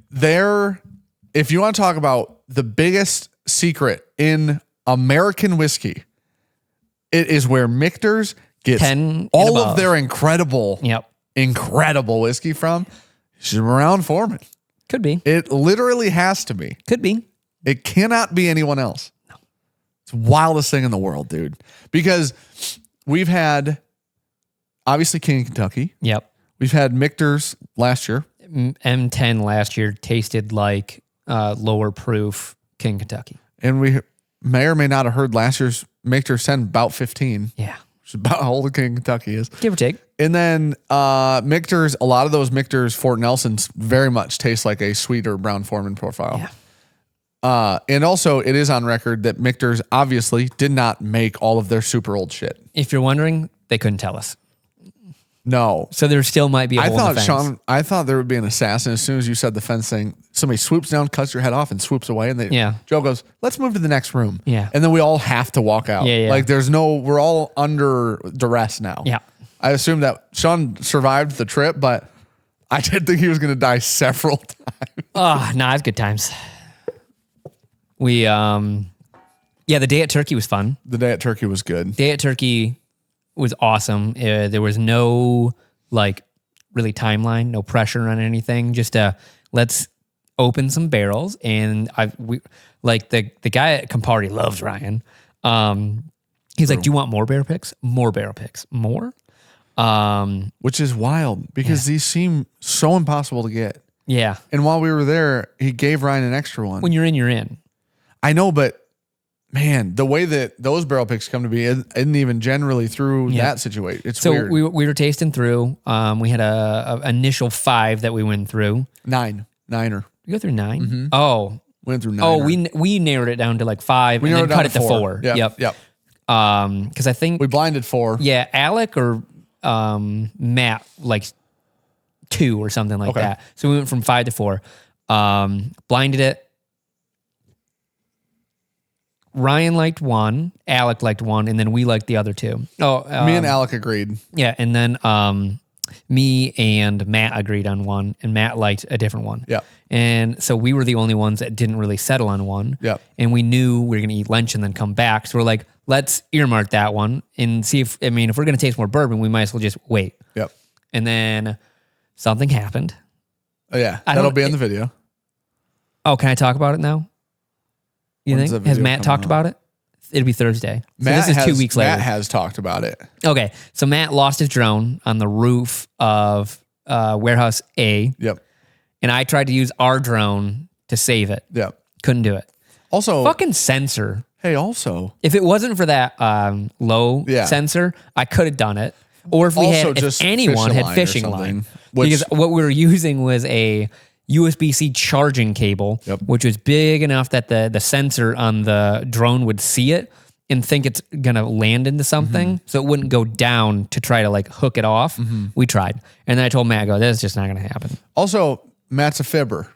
you want to talk about the biggest secret in American whiskey, it is where Michter's gets all of their incredible whiskey from. It's Brown Foreman.
Could be.
It literally has to be.
Could be.
It cannot be anyone else. No. It's the wildest thing in the world, dude. Because we've had, obviously, King of Kentucky.
Yep.
We've had Michter's last year.
M10 last year tasted like lower proof King Kentucky.
And we may or may not have heard last year's Michter's 10 about 15.
Yeah.
Which is about how old the King Kentucky is.
Give or take.
And then Michter's, a lot of those Michter's Fort Nelsons very much taste like a sweeter Brown Foreman profile.
Yeah.
And also it is on record that Michter's obviously did not make all of their super old shit.
If you're wondering, they couldn't tell us.
No.
So there still might be a hole in the fence.
Sean, I thought there would be an assassin. As soon as you said the fence thing, somebody swoops down, cuts your head off, and swoops away. And Joe goes, let's move to the next room.
Yeah.
And then we all have to walk out.
Yeah.
Like we're all under duress now.
Yeah.
I assumed that Sean survived the trip, but I did think he was going to die several times.
Oh, nah, it's good times. We, the day at Turkey was fun.
The day at Turkey was good.
Day at Turkey was awesome. There was no really timeline, no pressure on anything. Just let's open some barrels, and the guy at Campari loves Ryan. He's like, "Do you want more barrel picks? More barrel picks, more."
Which is wild because these seem so impossible to get.
Yeah.
And while we were there, he gave Ryan an extra one.
When you're in, you're in.
I know, but man, the way that those barrel picks come to be isn't even generally through that situation. It's
so
weird.
we were tasting through. We had a initial 5 that we went through.
Niner.
You go through 9?
Mm-hmm.
Oh.
Went through 9.
Oh, we narrowed it down to like 5 and then cut it to 4.
Yep.
Because I think
we blinded 4.
Yeah, Alec or Matt like 2 or something like that. So we went from 5 to 4. Blinded it. Ryan liked 1, Alec liked 1, and then we liked the other 2. Oh,
me and Alec agreed.
Yeah, and then me and Matt agreed on 1, and Matt liked a different one.
Yeah.
And so we were the only ones that didn't really settle on 1.
Yeah.
And we knew we were going to eat lunch and then come back. So we're like, let's earmark that one and see if we're going to taste more bourbon, we might as well just wait.
Yep.
And then something happened.
Oh, yeah. That'll be in the video.
Oh, can I talk about it now? You
When's
think?
the
Has
video
Matt talked about it? It'll be Thursday. So this is 2 weeks later.
Matt has talked about it.
Okay. So Matt lost his drone on the roof of Warehouse A.
Yep.
And I tried to use our drone to save it.
Yep.
Couldn't do it.
Also,
Fucking sensor.
Hey, also,
If it wasn't for that low sensor, I could have done it. Or if if anyone had fishing line. Because what we were using was a USB-C charging cable, which was big enough that the sensor on the drone would see it and think it's going to land into something. So it wouldn't go down to try to like hook it off. We tried. And then I told Matt, this is just not going to happen.
Also, Matt's a fibber.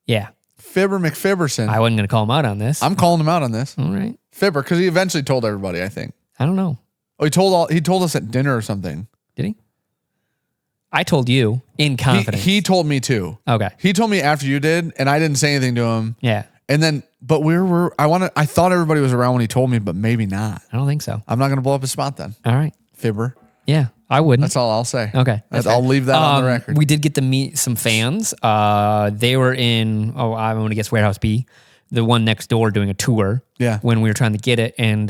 Yeah.
Fibber McFibberson.
I wasn't going to call him out on this.
I'm calling him out on this.
All right.
Fibber, because he eventually told everybody, I think.
I don't know.
Oh, he told us at dinner or something.
Did he? I told you in confidence.
He told me too.
Okay.
He told me after you did, and I didn't say anything to him.
Yeah.
And then, but I thought everybody was around when he told me, but maybe not.
I don't think so.
I'm not going to blow up his spot then.
All right.
Fibber.
Yeah, I wouldn't.
That's all I'll say.
Okay.
I'll leave that on the record.
We did get to meet some fans. They were in, I'm going to guess Warehouse B, the one next door doing a tour.
Yeah.
When we were trying to get it. And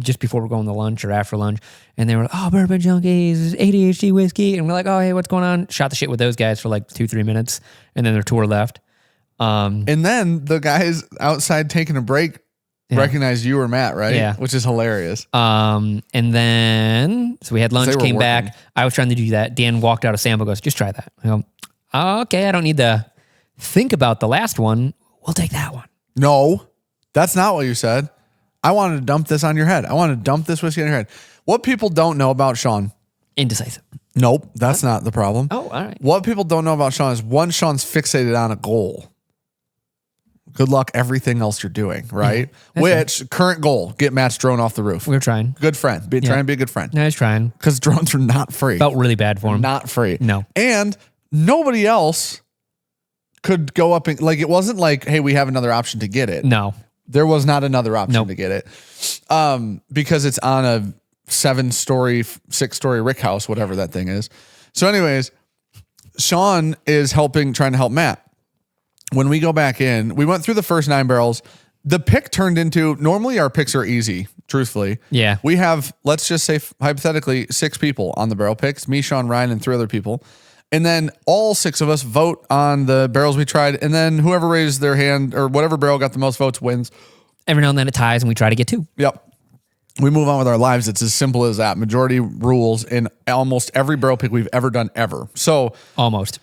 just before we're going to lunch or after lunch. And they were like, Bourbon Junkies, ADHD whiskey. And we're like, hey, what's going on? Shot the shit with those guys for like 2-3 minutes. And then their tour left.
And then the guys outside taking a break recognized you were Matt, right?
Yeah.
Which is hilarious.
And then, so we had lunch, came back. I was trying to do that. Dan walked out of sample, goes, just try that. I go, okay, I don't need to think about the last one. We'll take that one.
No, that's not what you said. I wanted to dump this on your head. I wanted to dump this whiskey on your head. What people don't know about Sean.
Indecisive.
Nope, that's not the problem.
Oh, all right.
What people don't know about Sean is Sean's fixated on a goal. Good luck everything else you're doing, right? Which current goal, get Matt's drone off the roof.
We were trying.
Good friend. Trying to be a good friend.
No, I was trying.
Because drones are not free.
Felt really bad for him.
Not free.
No.
And nobody else could go up and, like, it wasn't like, hey, we have another option to get it.
No.
There was not another option to get it. Because it's on a 7-story, 6-story rick house, whatever that thing is. So anyways, Sean is trying to help Matt. When we go back in, we went through the first 9 barrels. The pick turned into, normally our picks are easy, truthfully.
Yeah.
We have, let's just say hypothetically, 6 people on the barrel picks, me, Sean, Ryan, and 3 other people. And then all 6 of us vote on the barrels we tried. And then whoever raised their hand or whatever barrel got the most votes wins.
Every now and then it ties and we try to get 2.
Yep. We move on with our lives. It's as simple as that. Majority rules in almost every barrel pick we've ever done ever. So
almost.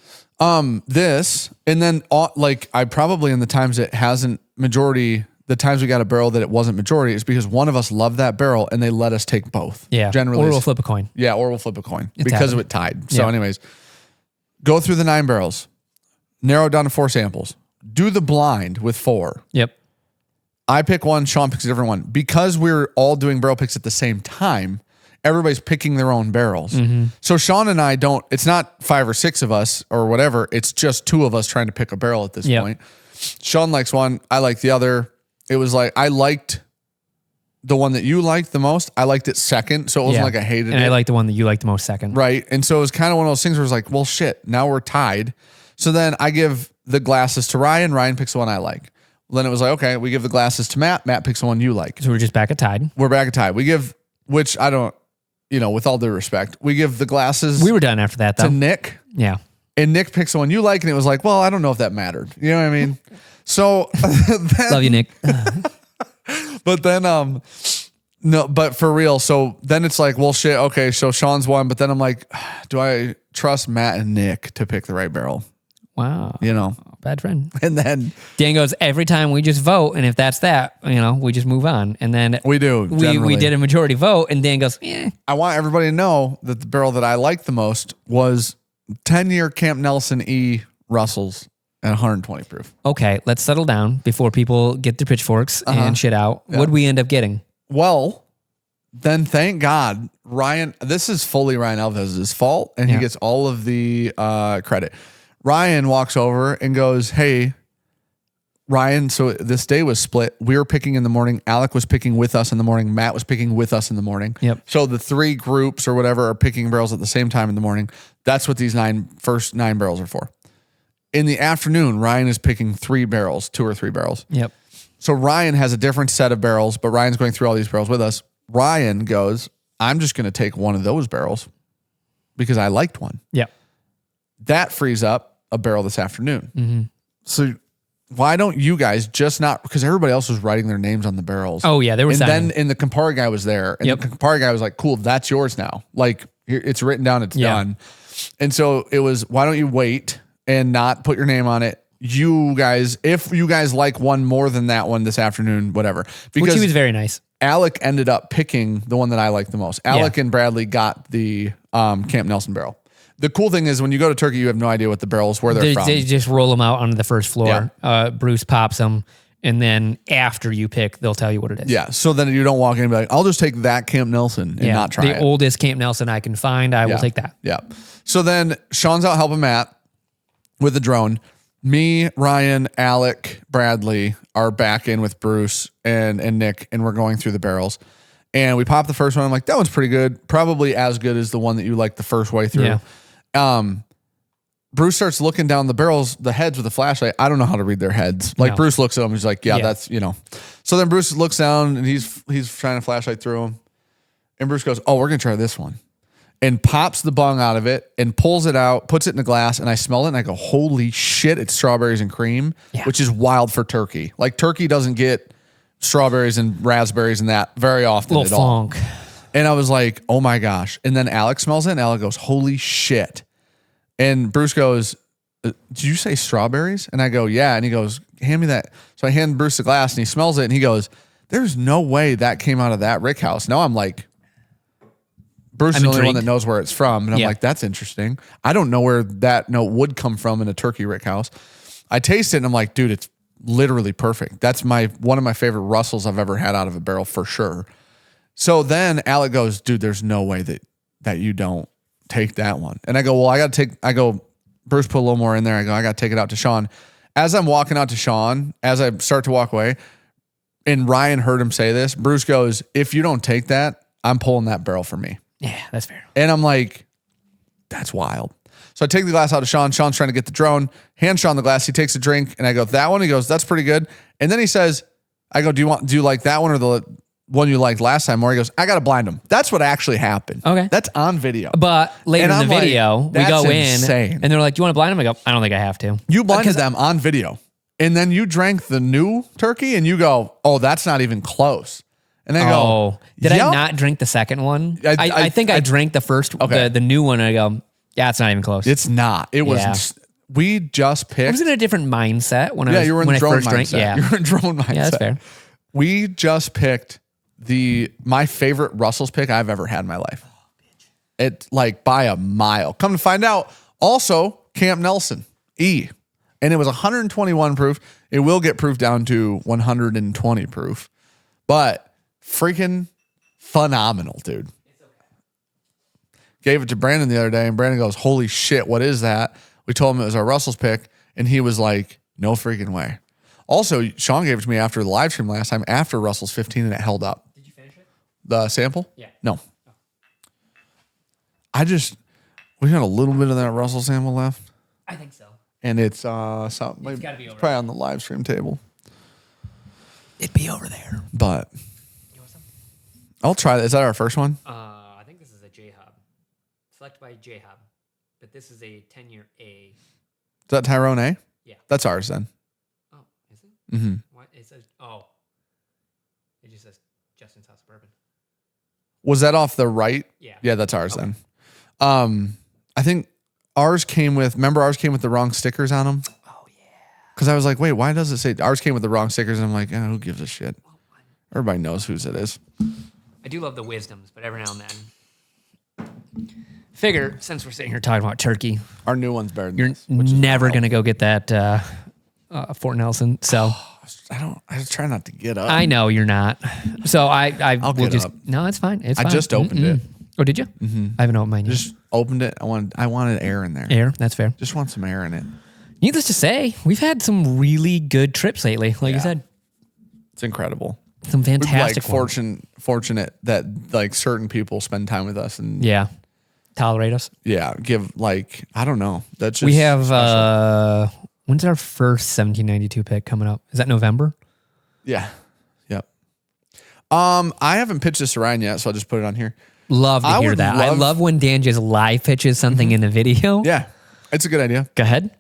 This, and then like I probably in the times it hasn't majority, the times we got a barrel that it wasn't majority is because one of us loved that barrel and they let us take both.
Yeah.
Generally.
Or we'll flip a coin.
Yeah. Or we'll flip a coin
It's
because
happened.
of it tied. So anyways, go through the 9 barrels, narrow it down to 4 samples, do the blind with 4.
Yep.
I pick one, Sean picks a different one. Because we're all doing barrel picks at the same time, everybody's picking their own barrels. So Sean and I it's not 5 or 6 of us or whatever. It's just 2 of us trying to pick a barrel at this point. Sean likes one. I like the other. It was like, I liked the one that you liked the most. I liked it second. So it wasn't like I hated it.
And I like the one that you liked the most second.
Right. And so it was kind of one of those things where it's like, well, shit, now we're tied. So then I give the glasses to Ryan. Ryan picks the one I like. Then it was like, okay, we give the glasses to Matt. Matt picks the one you like.
So we're just back at tied.
We're back at tied. We give, which I don't, with all due respect, we give the glasses
We were done after that, though.
to Nick.
Yeah.
And Nick picks the one you like, and it was like, well, I don't know if that mattered. You know what I mean? So
Love you, Nick.
but then no, but for real. So then it's like, well, shit. Okay, so Sean's one, but then I'm like, do I trust Matt and Nick to pick the right barrel?
Wow. Bad friend.
And then
Dan goes, every time we just vote, and if that's that, we just move on. And then
we do.
We did a majority vote, and Dan goes,
I want everybody to know that the barrel that I liked the most was 10-year Camp Nelson E Russells at 120 proof.
Okay, let's settle down before people get their pitchforks and shit out.
Yeah.
What'd we end up getting?
Well, then thank God, Ryan, this is fully Ryan Alvarez's fault, and he gets all of the credit. Ryan walks over and goes, hey, Ryan, so this day was split. We were picking in the morning. Alec was picking with us in the morning. Matt was picking with us in the morning.
Yep.
So the 3 groups or whatever are picking barrels at the same time in the morning. That's what these first 9 barrels are for. In the afternoon, Ryan is picking 3 barrels, 2 or 3 barrels.
Yep.
So Ryan has a different set of barrels, but Ryan's going through all these barrels with us. Ryan goes, I'm just going to take one of those barrels because I liked one.
Yep.
That frees up a barrel this afternoon.
Mm-hmm.
So why don't you guys just not, because everybody else was writing their names on the barrels.
Oh, yeah, they were
signing. And the Campari guy was there. And the Campari guy was like, cool, that's yours now. Like, it's written down, it's done. And so it was, why don't you wait and not put your name on it? You guys, if you guys like one more than that one this afternoon, whatever. Because
which he was very nice.
Alec ended up picking the one that I liked the most. Alec and Bradley got the Camp Nelson barrel. The cool thing is when you go to Turkey, you have no idea what the barrels, where they're from.
They just roll them out onto the first floor. Yeah. Bruce pops them, and then after you pick, they'll tell you what it is.
Yeah, so then you don't walk in and be like, I'll just take that Camp Nelson and not try it.
The oldest Camp Nelson I can find, I will take that.
Yeah. So then Sean's out helping Matt with the drone. Me, Ryan, Alec, Bradley are back in with Bruce and Nick, and we're going through the barrels. And we pop the first one. I'm like, that one's pretty good. Probably as good as the one that you liked the first way through. Yeah. Bruce starts looking down the barrels, the heads with a flashlight. I don't know how to read their heads. Like Bruce looks at them. He's like, that's, So then Bruce looks down and he's trying to flashlight through them. And Bruce goes, oh, we're going to try this one. And pops the bung out of it and pulls it out, puts it in a glass. And I smell it and I go, holy shit, it's strawberries and cream, which is wild for turkey. Like turkey doesn't get strawberries and raspberries and that very often at all. And I was like, oh my gosh. And then Alex smells it and Alex goes, holy shit. And Bruce goes, did you say strawberries? And I go, yeah. And he goes, hand me that. So I hand Bruce the glass and he smells it and he goes, there's no way that came out of that rick house. Now I'm like, Bruce is the only one that knows where it's from. And I'm like, that's interesting. I don't know where that note would come from in a turkey rick house. I taste it and I'm like, dude, it's literally perfect. That's one of my favorite Russells I've ever had out of a barrel for sure. So then Alec goes, dude, there's no way that you don't take that one. And I go, well, Bruce put a little more in there. I go, I got to take it out to Sean. As I'm walking out to Sean, as I start to walk away, and Ryan heard him say this, Bruce goes, if you don't take that, I'm pulling that barrel for me.
Yeah, that's fair.
And I'm like, that's wild. So I take the glass out of Sean. Sean's trying to get the drone, hand Sean the glass. He takes a drink and I go, that one? He goes, that's pretty good. And then he says, I go, do you like that one or the one you liked last time? Or he goes, I got to blind him. That's what actually happened. Okay. That's on video.
But later in the video, we go
insane.
In and they're like, do you want to blind him? I go, I don't think I have to.
You blinded them on video. And then you drank the new turkey and you go, oh, that's not even close. And I go,
did I not drink the second one? I think I drank the first, the new one. And I go, yeah, it's not even close.
It's not. It was, we just picked.
I was in a different mindset when
you were in
when
drone
I first
mindset.
drank. Yeah.
You were in drone mindset.
Yeah, that's fair.
We just picked my favorite Russell's pick I've ever had in my life. It like by a mile. Come to find out, also Camp Nelson E. And it was 121 proof. It will get proof down to 120 proof. But freaking phenomenal, dude. It's okay. Gave it to Brandon the other day, and Brandon goes, holy shit, what is that? We told him it was our Russell's pick, and he was like, no freaking way. Also, Sean gave it to me after the live stream last time, after Russell's 15, and it held up.
Did you finish it?
The sample?
Yeah.
No. Oh. We got a little bit of that Russell sample left.
I think so.
And it's something
it's gotta be over
probably on the live stream table.
It'd be over there.
But
you want some?
I'll try that. Is that our first one?
I think this is a select by J-Hub, but this is a 10-year A.
Is that Tyrone A?
Yeah.
That's ours then.
Oh, is it?
Mm-hmm.
What? It says, it just says Justin's House Bourbon.
Was that off the right?
Yeah.
Yeah, that's ours then. I think ours came with the wrong stickers on them.
Oh, yeah.
Because I was like, wait, why does it say ours came with the wrong stickers? And I'm like, who gives a shit? Everybody knows whose it is.
I do love the wisdoms, but every now and then. Figure, since we're sitting here talking about turkey,
Our new one's better than
you're
this, which is
never
wild.
going to go get that Fort Nelson. So
I try not to get up.
I know you're not. So
I'll
will
get
just
up.
no, it's fine. It's
I
fine.
just opened it.
Oh, did you? Mm-hmm. I haven't opened mine yet.
Just opened it. I wanted air in there.
Air, that's fair.
Just want some air in it.
Needless to say, we've had some really good trips lately. Like you said,
It's incredible.
some fantastic ones.
Fortunate that like certain people spend time with us and
Yeah. Tolerate us.
give like I don't know. That's just
We have
special.
when's our first 1792 pick coming up? Is that November?
Yeah. Yep. I haven't pitched this to Ryan yet, so I'll just put it on here.
Love to
I
hear
would
that. I
love-
love when Dan just live pitches something in the video.
Yeah. It's a good idea.
Go ahead.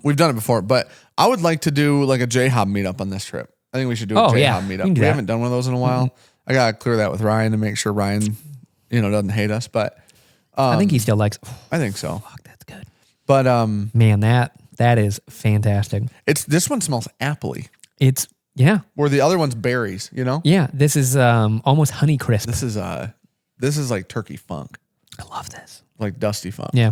We've done it before, but I would like to do like a J-Hob meetup on this trip. I think we should do a
Oh, yeah.
J-Hob
We
meetup.
can do
We
that.
haven't done one of those in a while. I got to clear that with Ryan to make sure Ryan, doesn't hate us, but
I think he still likes.
I think so.
Fuck, that's good.
But
Man, that is fantastic.
this one smells appley,
It's
where the other one's berries,
yeah. This is almost Honey Crisp.
This is like turkey funk,
I love this.
like dusty funk.
Yeah.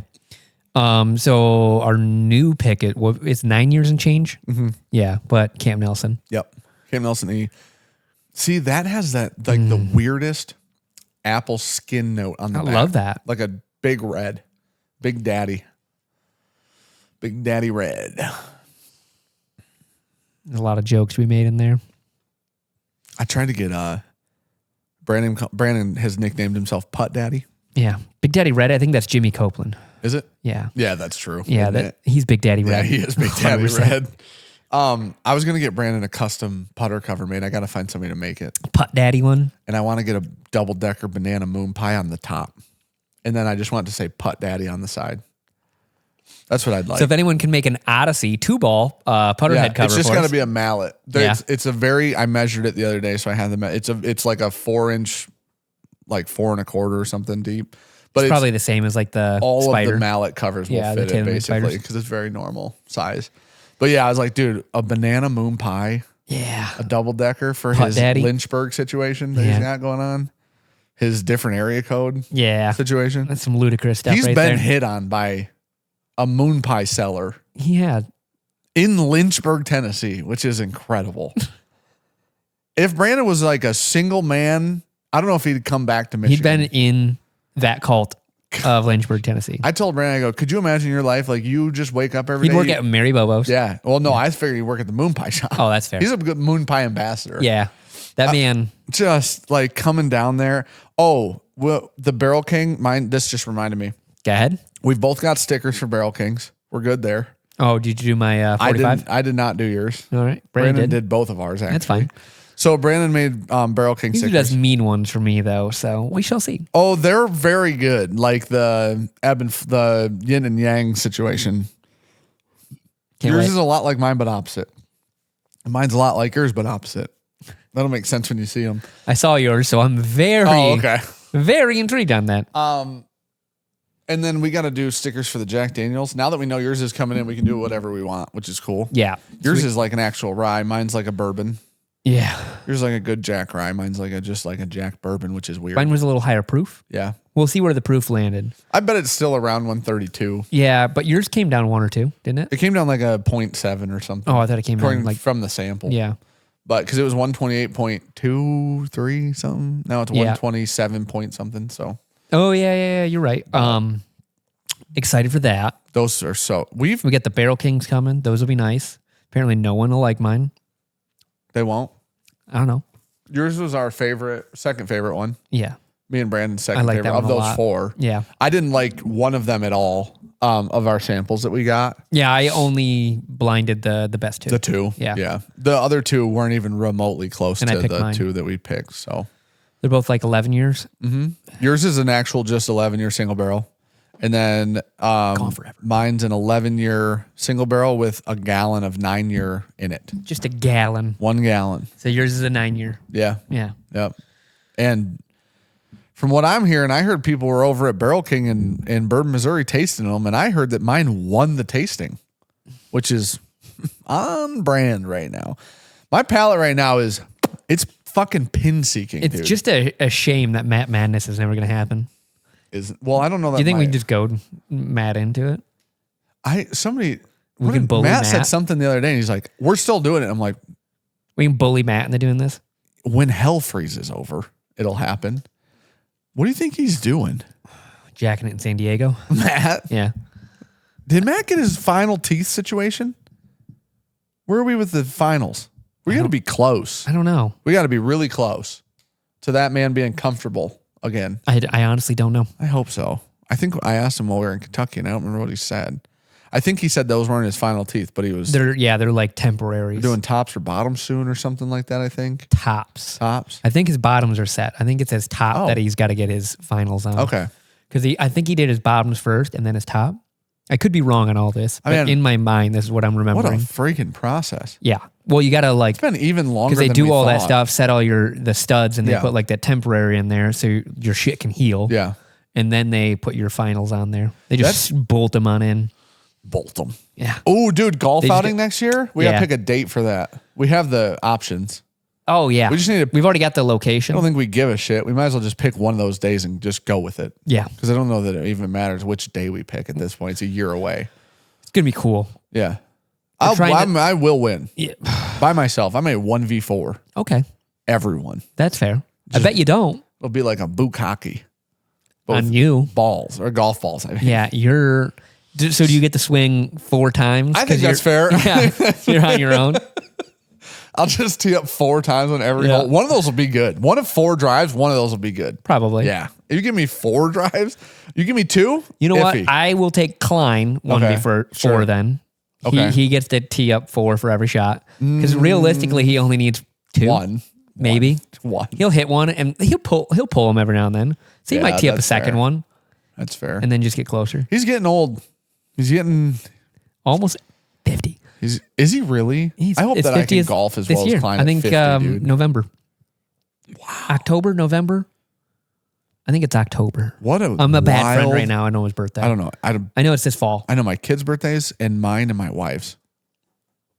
So our new pick it's 9 years and change. Mm-hmm. Yeah, but Camp Nelson.
Yep. Camp Nelson E. See, that has that like the weirdest apple skin note on the
I
back.
love that.
Like a big red. Big Daddy Red.
There's a lot of jokes we made in there.
I tried to get Brandon has nicknamed himself Putt Daddy.
Yeah, Big Daddy Red. I think that's Jimmy Copeland.
Is it?
Yeah,
Yeah, that's true.
yeah.
Isn't it?
He's Big Daddy
Yeah,
Red.
he is Big Daddy
100%.
Red. I was gonna get Brandon a custom putter cover made. I gotta find somebody to make it.
Putt Daddy one.
And I want to get a double decker banana moon pie on the top. And then I just want to say Putt Daddy on the side. That's what I'd like.
So if anyone can make an Odyssey 2-ball putter head cover,
it's just
for
got to
us.
be a mallet. It's a very. I measured it the other day, so I had the. It's like a 4-inch, like 4 1/4 or something deep. But
It's probably the same as like the
all
spider.
of the mallet covers will
Yeah, the
fit it
Taylor
basically
spiders.
because it's very normal size. But yeah, I was like, dude, a banana moon pie,
Yeah,
a double decker for
Putt
his
Daddy.
Lynchburg situation that he's got going on, his different area code
yeah.
situation.
That's some ludicrous stuff.
He's
right
been
there.
hit on by a moon pie seller
Yeah,
in Lynchburg, Tennessee, which is incredible. If Brandon was like a single man, I don't know if he'd come back to Michigan.
he'd been in that cult of Lynchburg, Tennessee.
I told Brandon, I go, could you imagine your life? Like you just wake up every
He'd
day.
work at Mary Bobo's.
Yeah. Well, no, I figured he'd work at the moon pie shop.
Oh, that's fair.
He's a good moon pie ambassador.
Yeah, that man.
Just like coming down there. Oh, well, the Barrel King, this just reminded me.
Go ahead.
We've both got stickers for Barrel Kings. We're good there.
Oh, did you do my 45?
I did not do yours.
All right,
Brandon did both of ours, actually.
That's fine.
So Brandon made Barrel King
He
stickers.
does mean ones for me though, so we shall see.
Oh, they're very good. Like the the yin and yang situation.
Can't
Yours
wait.
is a lot like mine, but opposite. Mine's a lot like yours, but opposite. That'll make sense when you see them.
I saw yours, so I'm very,
Oh, okay.
very intrigued on that.
And then we got to do stickers for the Jack Daniels. Now that we know yours is coming in, we can do whatever we want, which is cool.
Yeah,
Yours is like an actual rye. Mine's like a bourbon.
yeah.
Yours is like a good Jack rye. Mine's like just like a Jack bourbon, which is weird.
Mine was a little higher proof.
Yeah.
We'll see where the proof landed.
I bet it's still around 132.
Yeah, but yours came down 1 or 2, didn't it?
It came down like a 0.7 or something.
Oh, I thought it came down
According
like
from the sample.
yeah.
But because it was 128.23 something. Now it's
Yeah.
127 point something. So
Oh yeah. You're right. Excited for that.
those are so
We got the Barrel Kings coming. Those will be nice. Apparently, no one will like mine.
they won't.
I don't know.
Yours was our second favorite one.
Yeah,
Me and Brandon's second
I like
favorite
that one
of
a
those
lot.
4.
yeah,
I didn't like one of them at all of our samples that we got.
yeah. I only blinded the best 2.
The 2.
Yeah.
Yeah. The other 2 weren't even remotely close
And I
to
picked
the
mine.
2 that we picked. So
They're both like 11 years.
yours is an actual just 11-year single barrel. And then
forever.
mine's an 11-year single barrel with a gallon of 9-year in it.
Just a gallon.
1 gallon.
So yours is a 9-year.
Yeah.
Yeah.
Yep. And from what I'm hearing, I heard people were over at Barrel King in Bourbon, Missouri tasting them, and I heard that mine won the tasting, which is on brand right now. My palate right now it's fucking pin seeking.
It's
dude.
just a shame that Matt Madness is never going to happen.
Well, I don't know that.
Do you think we can just go Matt into it?
We
can bully
Matt said
Matt?
something the other day, and he's like, "We're still doing it." I'm like,
We can bully Matt into doing this?
when hell freezes over, it'll happen. What do you think he's doing,
Jacking it in San Diego?
Matt?
Yeah.
Did Matt get his final teeth situation? Where are we with the finals? We got to be close.
I don't know.
We got to be really close to that man being comfortable again.
I honestly don't know.
I hope so. I think I asked him while we were in Kentucky, and I don't remember what he said. I think he said those weren't his final teeth, but he was
They're like temporaries.
doing tops or bottoms soon or something like that, I think.
Tops.
Tops?
I think his bottoms are set. I think it's his top that he's got to get his finals on.
Okay.
Because I think he did his bottoms first and then his top. I could be wrong on all this, but in my mind, this is what I'm
What a
remembering.
freaking process.
Yeah. Well, you got to
It's been even longer
because they
than
do
we
all that
thought.
stuff, set all the studs, and they
Yeah.
put like that temporary in there so your shit can heal.
Yeah.
And then they put your finals on there. They just bolt them on in.
Bolt them.
Yeah.
Oh, dude, golf
They just
outing next year? We got to
Yeah.
pick a date for that. We have the options.
Oh yeah.
We just need to.
We've already got the
I
location.
don't think we give a shit. We might as well just pick one of those days and just go with it.
Yeah.
Because I don't know that it even matters which day we pick at this point. It's a year away.
It's gonna be cool.
Yeah.
trying
I will win.
Yeah.
By myself. I'm a 1v4.
Okay.
Everyone.
That's fair. I bet you don't.
It'll be like a bukkake.
On you.
Balls or golf balls. I mean.
Yeah. So do you get to swing 4 times?
I think that's fair.
Yeah. You're on your own.
I'll just tee up 4 times on every hole. One of those will be good. One of 4 drives, one of those will be good.
Probably.
Yeah. If you give me 4 drives, you give me 2.
You know
iffy.
what? I will take Klein 1v4
Sure.
then.
Okay.
He gets to tee up 4 for every shot. Because realistically, he only needs 2.
1.
Maybe.
1.
He'll hit one and he'll pull them every now and then. So he
Yeah,
might tee up a
that's
second
fair.
one
That's fair.
and then just get closer.
He's getting old. He's getting.
Almost 50.
Is he really? I hope
It's
that I can
50th
golf as
this
well
year.
as Klein
I think
at 50, dude.
November. Wow. October, November. I think it's October.
What a
I'm a bad friend
wild-
right now. I know his birthday.
I don't know.
I know it's this fall.
I know my kids' birthdays and mine and my wife's.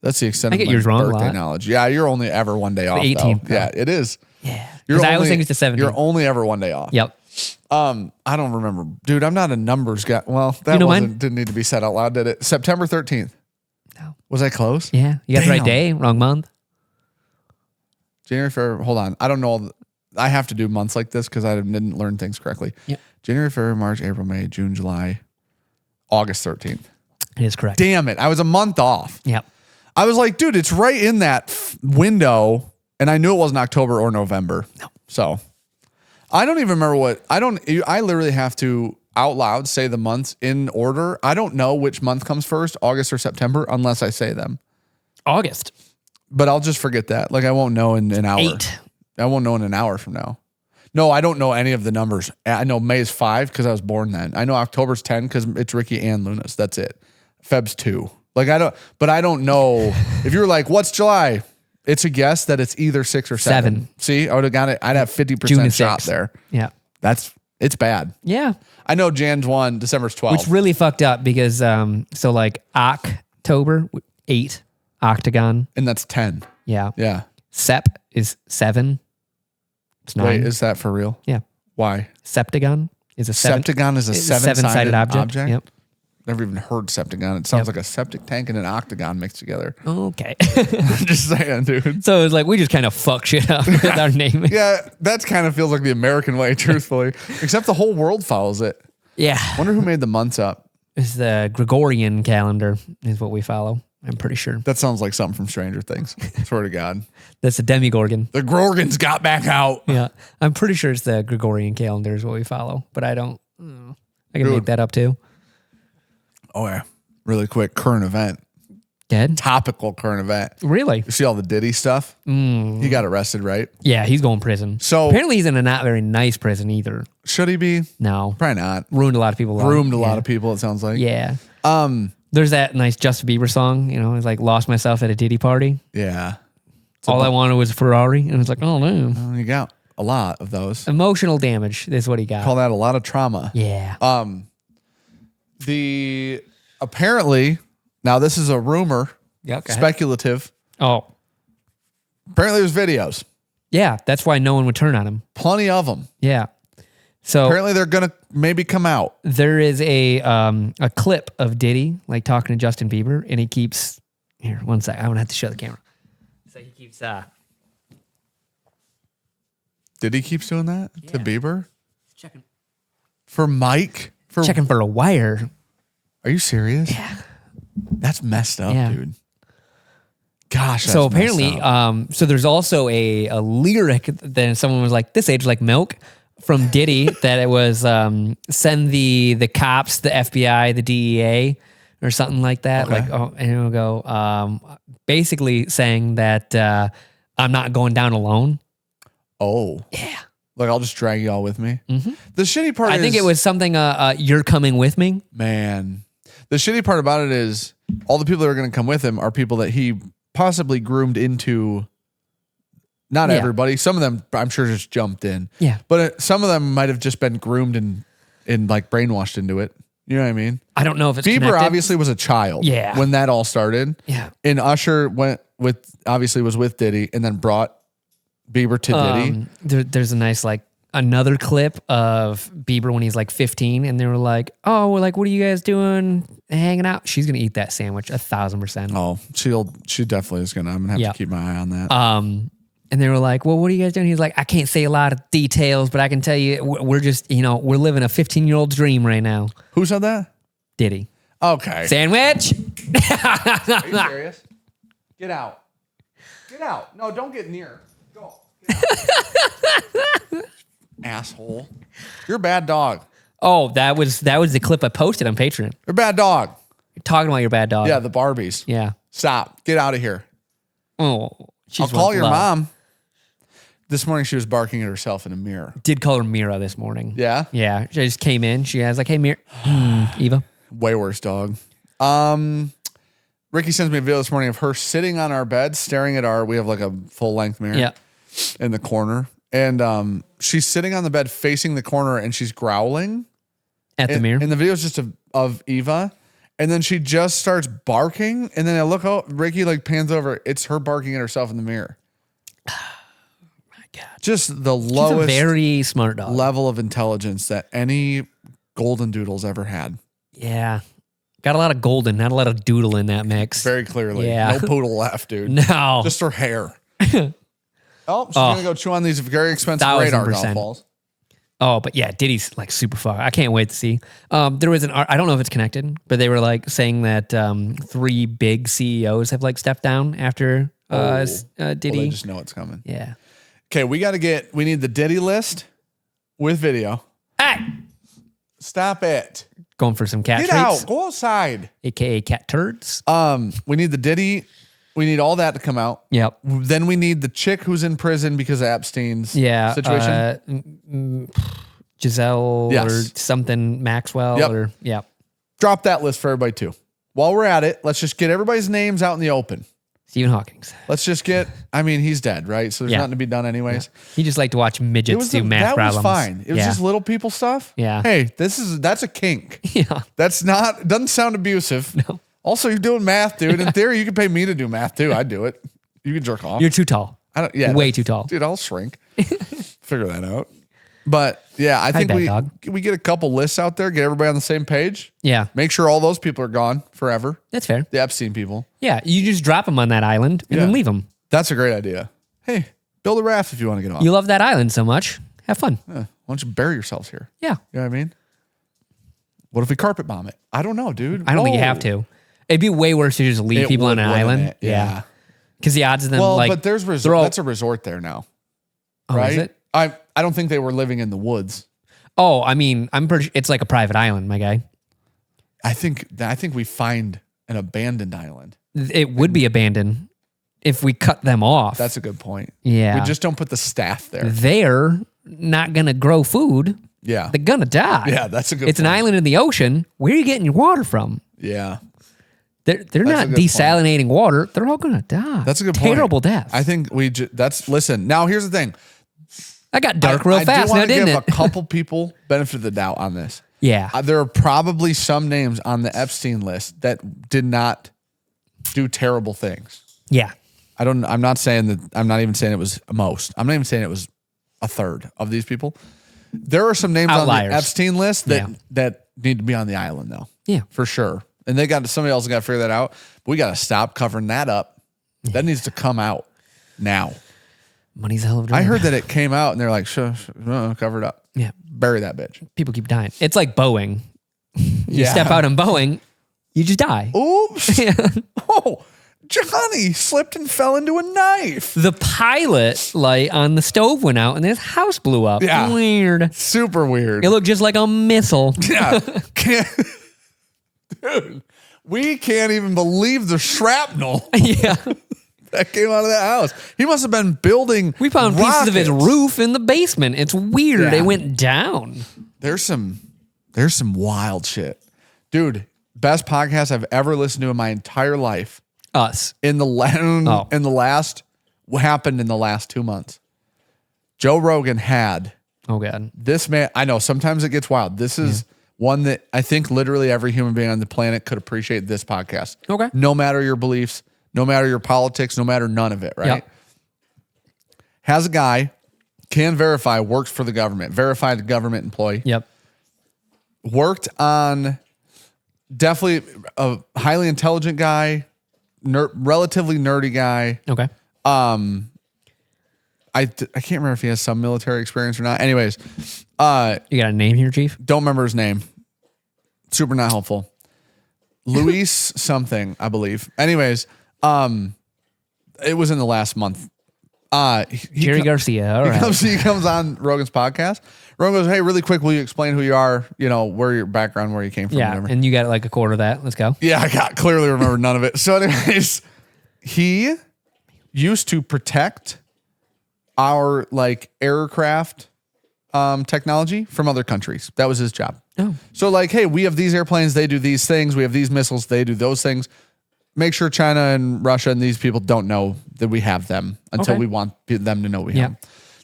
That's the extent
I
of
get
my
yours wrong a
birthday
lot.
knowledge. Yeah, you're only ever one day off.
18th,
though. Yeah, it is.
Yeah.
You're
Because I always
only-
think it's the 17th.
You're only ever one day off.
Yep.
I don't remember, dude. I'm not a numbers guy. Well, that
know mine?
didn't need to be said out loud, did it? September 13th.
No.
Was I close?
Yeah. You got the right
Damn.
day, wrong month.
January, February. Hold on. I don't know. I have to do months like this because I didn't learn things correctly.
Yep.
January, February, March, April, May, June, July, August 13th.
It is correct.
Damn it. I was a month off.
Yep.
I was like, dude, it's right in that window. And I knew it wasn't October or November.
No.
So I don't even remember I literally have to out loud say the months in order. I don't know which month comes first, August or September, unless I say them.
August.
But I'll just forget that. Like I won't know in an hour.
8.
I won't know in an hour from now. No, I don't know any of the numbers. I know May is 5 because I was born then. I know October's 10 because it's Ricky and Luna's. That's it. Feb's 2. Like I don't know. If you're like, what's July? It's a guess that it's either 6 or 7. See, I would have got it. I'd have 50%
June is
shot
6.
there.
Yeah.
It's bad.
Yeah.
I know Jan's 1, December's 12.
Which really fucked up because so like October 8 octagon.
And that's 10.
Yeah.
Yeah.
Sep is 7. It's 9.
Wait, is that for real?
Yeah.
Why?
Septagon is a 7.
Septagon is a
It's a
7-sided object?
Yep.
Never even heard septagon. It sounds like a septic tank and an octagon mixed together.
Okay.
Just saying, dude.
So it was like we just kind of fuck shit up with our naming.
Yeah, that kind of feels like the American way, truthfully. Except the whole world follows it.
Yeah.
Wonder who made the months up.
It's the Gregorian calendar is what we follow. I'm pretty sure.
That sounds like something from Stranger Things. Swear to God.
That's the Demigorgon.
The Gorgons got back out.
Yeah. I'm pretty sure it's the Gregorian calendar is what we follow, but I don't. I can
Dude.
make that up too.
Oh, yeah. Really quick, current event.
Dead?
Topical current event.
Really?
You see all the Diddy stuff? He got arrested, right?
Yeah, he's going to prison.
So
apparently he's in a not very nice prison either.
should he be?
No.
Probably not.
Ruined a lot of people.
Groomed a lot of people, it sounds like.
Yeah. There's that nice Justin Bieber song, it's like lost myself at a Diddy party.
Yeah.
All I wanted was a Ferrari. And it's like, oh no.
Well, you got a lot of those.
Emotional damage is what he got.
Call that a lot of trauma.
Yeah.
Apparently, now this is a rumor,
Yeah, go ahead.
speculative.
Oh.
Apparently there's videos.
Yeah, that's why no one would turn on him.
Plenty of them.
Yeah. So
Apparently they're going to maybe come out.
there is a clip of Diddy like talking to Justin Bieber, and he keeps here. One sec, I'm gonna have to show the camera. So he keeps
Did he keep doing that to Bieber?
checking
For Mike?
checking for a wire.
Are you serious?
Yeah.
That's messed up,
Yeah.
dude. Gosh.
So
that's
apparently,
messed up.
so there's also a lyric that someone was like, "This age like milk." From Diddy, that it was send the cops, the FBI, the DEA, or something like that.
Okay.
Like, and it'll go basically saying that I'm not going down alone.
Oh.
Yeah.
Like, I'll just drag y'all with me. The shitty part
I
is...
think it was something, you're coming with me.
Man. The shitty part about it is all the people that are going to come with him are people that he possibly groomed into... Not
Yeah.
everybody. Some of them, I'm sure, just jumped in.
Yeah.
But some of them might have just been groomed and like brainwashed into it. You know what I mean?
I don't know if it's
Bieber
connected.
obviously was a child.
Yeah.
When that all started.
Yeah.
And Usher was with Diddy and then brought Bieber to Diddy.
There's a nice, like, another clip of Bieber when he's like 15, and they were like, "Oh, we're like, what are you guys doing? Hanging out?" She's gonna eat that sandwich 1,000%.
Oh, she definitely is gonna. I'm gonna have
Yeah.
to keep my eye on that.
And they were like, "Well, what are you guys doing?" He's like, "I can't say a lot of details, but I can tell you, we're just, we're living a 15-year-old dream right now."
Who said that?
Diddy.
Okay.
Sandwich?
Are you serious? Get out. Get out. No, don't get near. Go. Get out. Asshole. You're a bad dog.
Oh, that was the clip I posted on Patreon.
You're a bad dog.
You're talking about your bad dog.
Yeah, the Barbies.
Yeah.
Stop. Get out of here.
Oh, she's
I'll call
with
your
love.
mom. This morning she was barking at herself in a mirror.
Did call her Mira this morning.
Yeah?
Yeah. She just came in. She was like, "Hey, Mira." Eva.
Way worse dog. Ricky sends me a video this morning of her sitting on our bed, staring at we have like a full length mirror
Yeah.
in the corner. And she's sitting on the bed facing the corner and she's growling.
At the mirror.
And the video is just of Eva. And then she just starts barking. And then I look out, Ricky like pans over. It's her barking at herself in the mirror.
My God.
Just the
She's a
lowest
very smart dog.
level of intelligence that any golden doodle's ever had.
Yeah. Got a lot of golden, not a lot of doodle in that mix.
Very clearly.
Yeah.
No poodle left, dude.
No.
Just her hair. Oh, she's going to go chew on these very expensive radar golf
1,000%.
balls.
Oh, but yeah, Diddy's like super far. I can't wait to see. There was I don't know if it's connected, but they were like saying that 3 big CEOs have like stepped down after Diddy.
Well, they just know it's coming.
Yeah.
Okay, we need the Diddy list with video.
Hey!
Stop it.
Going for some cat
Get
treats,
out. Go outside.
aka cat turds.
We need the Diddy. We need all that to come out.
Yep.
Then we need the chick who's in prison because of Epstein's situation.
Giselle
Yes.
or something Maxwell
Yep.
or yeah.
Drop that list for everybody too. While we're at it, let's just get everybody's names out in the open.
Stephen Hawking's.
Let's just get, he's dead, right? So there's
Yeah.
nothing to be done anyways.
He just liked to watch midgets do math
that
problems.
was fine. It was just little people stuff.
Yeah.
Hey, that's a kink.
Yeah.
Doesn't sound abusive.
No.
Also, you're doing math, dude. In theory, you could pay me to do math too. I'd do it. You can jerk off.
You're too tall. Way too tall.
Dude, I'll shrink. Figure that out. But yeah, I think
bad dog.
we get a couple lists out there, get everybody on the same page.
Yeah.
Make sure all those people are gone forever.
That's fair.
The Epstein people.
Yeah. You just drop them on that island and
Yeah.
then leave them.
That's a great idea. Hey, build a raft if you want to get off.
You love that island so much. Have fun.
Why don't you bury yourselves here?
Yeah.
You know what I mean? What if we carpet bomb it? I don't know, dude.
I don't think you have to. It'd be way worse to just leave
It
people on
would,
an
wouldn't
island.
it? Yeah.
Because the odds of them
Well,
like
but there's
they're all-
that's a resort there now,
Oh,
right?
is it?
I don't think they were living in the woods.
Oh, I mean, I'm pretty. It's like a private island, my guy.
I think we find an abandoned island?
It would be abandoned if we cut them off.
That's a good point.
Yeah.
We just don't put the staff there.
They're not going to grow food.
Yeah.
They're going to die.
Yeah, that's a good
It's
point.
an island in the ocean. Where are you getting your water from?
Yeah.
They're not
good
desalinating water. They're all going to die.
That's a good point.
Terrible death.
I think listen, now here's the thing.
I got dark real
I
fast
do
now,
want to
didn't
give
it?
a couple people benefit of the doubt on this.
Yeah.
There are probably some names on the Epstein list that did not do terrible things.
Yeah.
I'm not even saying it was most. I'm not even saying it was a third of these people. There are some names
Outliers.
on the Epstein list that need to be on the island though.
Yeah.
For sure. And somebody else got to figure that out. But we got to stop covering that up. That needs to come out now.
Money's a hell of a
I
drug.
heard that it came out and they're like, cover it up.
Yeah.
Bury that bitch.
People keep dying. It's like Boeing. You
Yeah.
step out on Boeing, you just die.
Oops.
Yeah.
Oh, Johnny slipped and fell into a knife.
The pilot light on the stove went out and his house blew up.
Yeah.
Weird.
Super weird.
It looked just like a missile.
Yeah. Dude, we can't even believe the shrapnel
Yeah.
that came out of that house. He must have been building
We found pieces of his
rockets.
roof in the basement. It's weird.
Yeah.
It went down.
There's some wild shit. Dude, best podcast I've ever listened to in my entire life.
Us.
What happened in the last 2 months. Joe Rogan had
Oh, God.
this man. I know sometimes it gets wild. This is one that I think literally every human being on the planet could appreciate this podcast.
Okay.
No matter your beliefs, no matter your politics, no matter none of it, right?
Yep.
Has a guy, can verify, works for the government, verified government employee.
Yep.
Worked on definitely a highly intelligent guy, relatively nerdy guy.
Okay.
I can't remember if he has some military experience or not. Anyways,
You got a name here, Chief?
don't remember his name. Super not helpful. Luis something, I believe. Anyways, it was in the last month.
Jerry Garcia. All right.
He comes on Rogan's podcast. Rogan goes, "Hey, really quick, will you explain who you are? You know, where your background, where you came from,
Yeah.
whatever."
And you got like a quarter of that. Let's go.
Yeah, I clearly remember none of it. So, anyways, he used to protect our like aircraft technology from other countries. That was his job.
Oh.
So, like, hey, we have these airplanes, they do these things. We have these missiles, they do those things. Make sure China and Russia and these people don't know that we have them until
Okay.
we want them to know we
Yeah.
have them.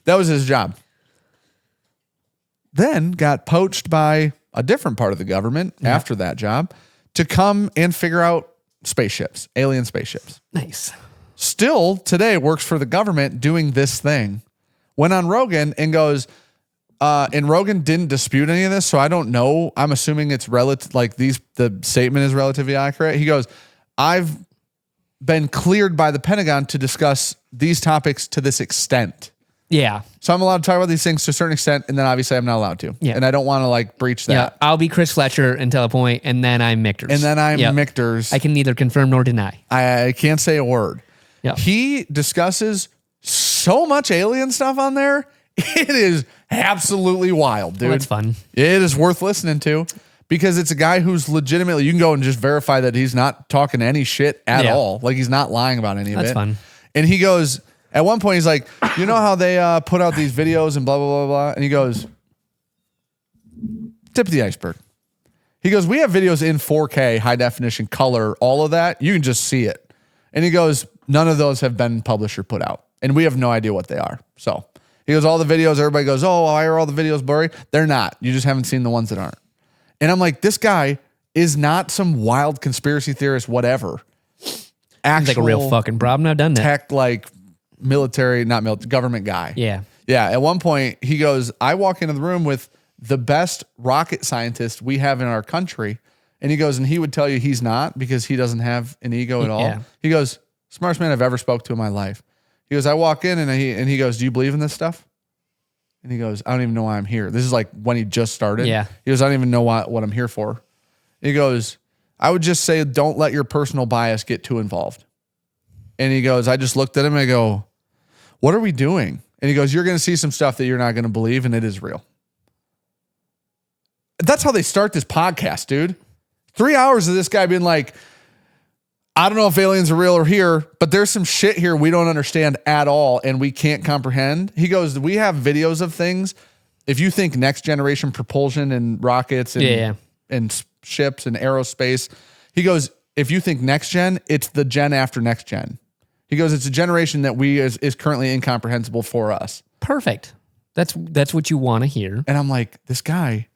That was his job. Then got poached by a different part of the government after that job to come and figure out spaceships, alien spaceships.
Nice.
Still today works for the government doing this thing. Went on Rogan and goes, and Rogan didn't dispute any of this, so I don't know. I'm assuming it's relative, like the statement is relatively accurate. He goes, I've been cleared by the Pentagon to discuss these topics to this extent.
Yeah.
So I'm allowed to talk about these things to a certain extent, and then obviously I'm not allowed to.
Yeah.
And I don't want to like breach
Yeah.
that.
I'll be Chris Fletcher until a point, and then I'm Michters.
And then I'm
Yep.
Michters.
I can neither confirm nor deny.
I can't say a word.
Yeah.
He discusses so much alien stuff on there. It is absolutely wild, dude.
Well, that's fun.
It is worth listening to because it's a guy who's legitimately, you can go and just verify that he's not talking any shit at
Yeah.
all. Like he's not lying about any of it.
That's fun.
And he goes, at one point he's like, you know how they put out these videos and blah, blah, blah, blah. And he goes, tip of the iceberg. He goes, we have videos in 4K, high definition, color, all of that. You can just see it. And he goes, none of those have been published or put out. And we have no idea what they are. So he goes, all the videos, everybody goes, oh, why are all the videos blurry? They're not. You just haven't seen the ones that aren't. And I'm like, this guy is not some wild conspiracy theorist, whatever.
Seems like a real fucking problem. I've done that.
Tech, like military, not military, government guy.
Yeah.
Yeah. At one point, he goes, I walk into the room with the best rocket scientist we have in our country. And he goes, and he would tell you he's not because he doesn't have an ego at all.
Yeah.
He goes, smartest man I've ever spoke to in my life. He goes, I walk in and he goes, do you believe in this stuff? And he goes, I don't even know why I'm here. This is like when he just started.
Yeah.
He goes, I don't even know what I'm here for. He goes, I would just say, don't let your personal bias get too involved. And he goes, I just looked at him and I go, what are we doing? And he goes, you're going to see some stuff that you're not going to believe, and it is real. That's how they start this podcast, dude. 3 hours of this guy being like, I don't know if aliens are real or here, but there's some shit here we don't understand at all and we can't comprehend. He goes, we have videos of things. If you think next generation propulsion and rockets and ships and aerospace, he goes, if you think next gen, it's the gen after next gen. He goes, it's a generation that is currently incomprehensible for us.
Perfect. That's what you want to hear.
And I'm like, this guy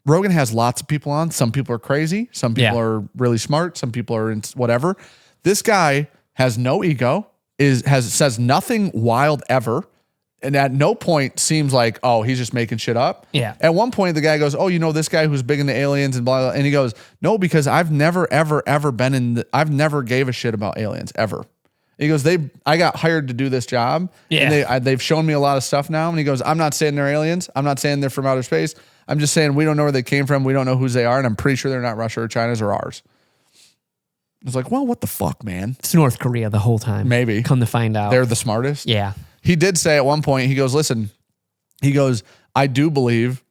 Rogan has lots of people on. Some people are crazy. Some people are really smart. Some people are in whatever. This guy has no ego, says nothing wild ever. And at no point seems like, oh, he's just making shit up.
Yeah.
At one point, the guy goes, oh, you know, this guy who's big into aliens and blah, blah. And he goes, no, because I've never, ever, ever been I've never gave a shit about aliens ever. He goes, I got hired to do this job.
Yeah.
And they've shown me a lot of stuff now. And he goes, I'm not saying they're aliens. I'm not saying they're from outer space. I'm just saying we don't know where they came from. We don't know whose they are. And I'm pretty sure they're not Russia or China's or ours. It's like, well, what the fuck, man?
It's North Korea the whole time.
Maybe.
Come to find out.
They're the smartest.
Yeah.
He did say at one point, he goes, listen, he goes, I do believe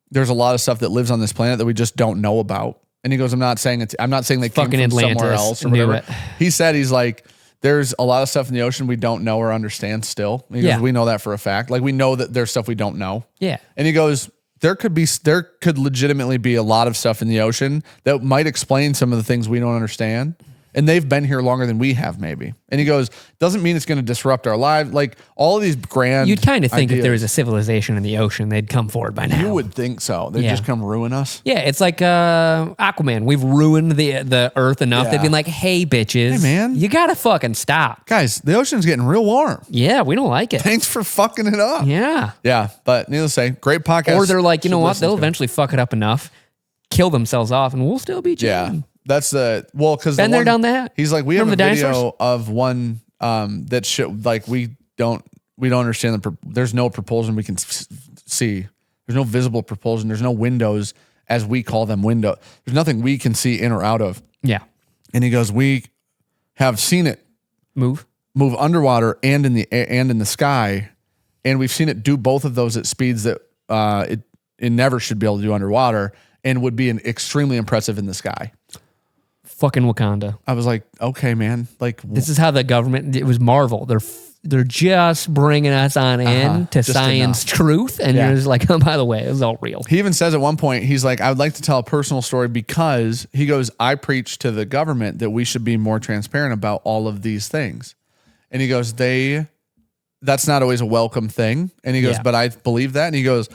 there's a lot of stuff that lives on this planet that we just don't know about. And he goes, I'm not saying they came
fucking
from
Atlantis,
somewhere else or whatever. He said, he's like, there's a lot of stuff in the ocean we don't know or understand still. He goes, we know that for a fact. Like we know that there's stuff we don't know.
Yeah.
And he goes, there could legitimately be a lot of stuff in the ocean that might explain some of the things we don't understand. And they've been here longer than we have, maybe. And he goes, doesn't mean it's going to disrupt our lives. Like all of these grand
You'd kind of think
ideas,
if there was a civilization in the ocean, they'd come forward by now.
You would think so. They'd just come ruin us.
Yeah, it's like Aquaman. We've ruined the earth enough.
Yeah.
They've been like, hey, bitches.
Hey, man.
You got to fucking stop.
Guys, the ocean's getting real warm.
Yeah, we don't like it.
Thanks for fucking it up.
Yeah.
Yeah, but needless to say, great podcast.
Or they're like, you know what? They'll
to.
eventually fuck it up enough, kill themselves off, and we'll still be chilling.
Yeah. That's because
been there, done that.
He's like, we have a
Remember the
video
dinosaurs?
of one that should like we don't understand there's no propulsion we can see. There's no visible propulsion. There's no windows as we call them window. There's nothing we can see in or out of.
Yeah.
And he goes, we have seen it
move
underwater and in the sky, and we've seen it do both of those at speeds that it never should be able to do underwater, and would be extremely impressive in the sky.
Fucking Wakanda.
I was like, okay, man. Like
this is how the government. It was Marvel. They're just bringing us on in to science truth, and you're just like, oh, by the way, it was all real.
He even says at one point, he's like, I would like to tell a personal story because he goes, I preach to the government that we should be more transparent about all of these things, and he goes, that's not always a welcome thing, and he goes, but I believe that, and he goes,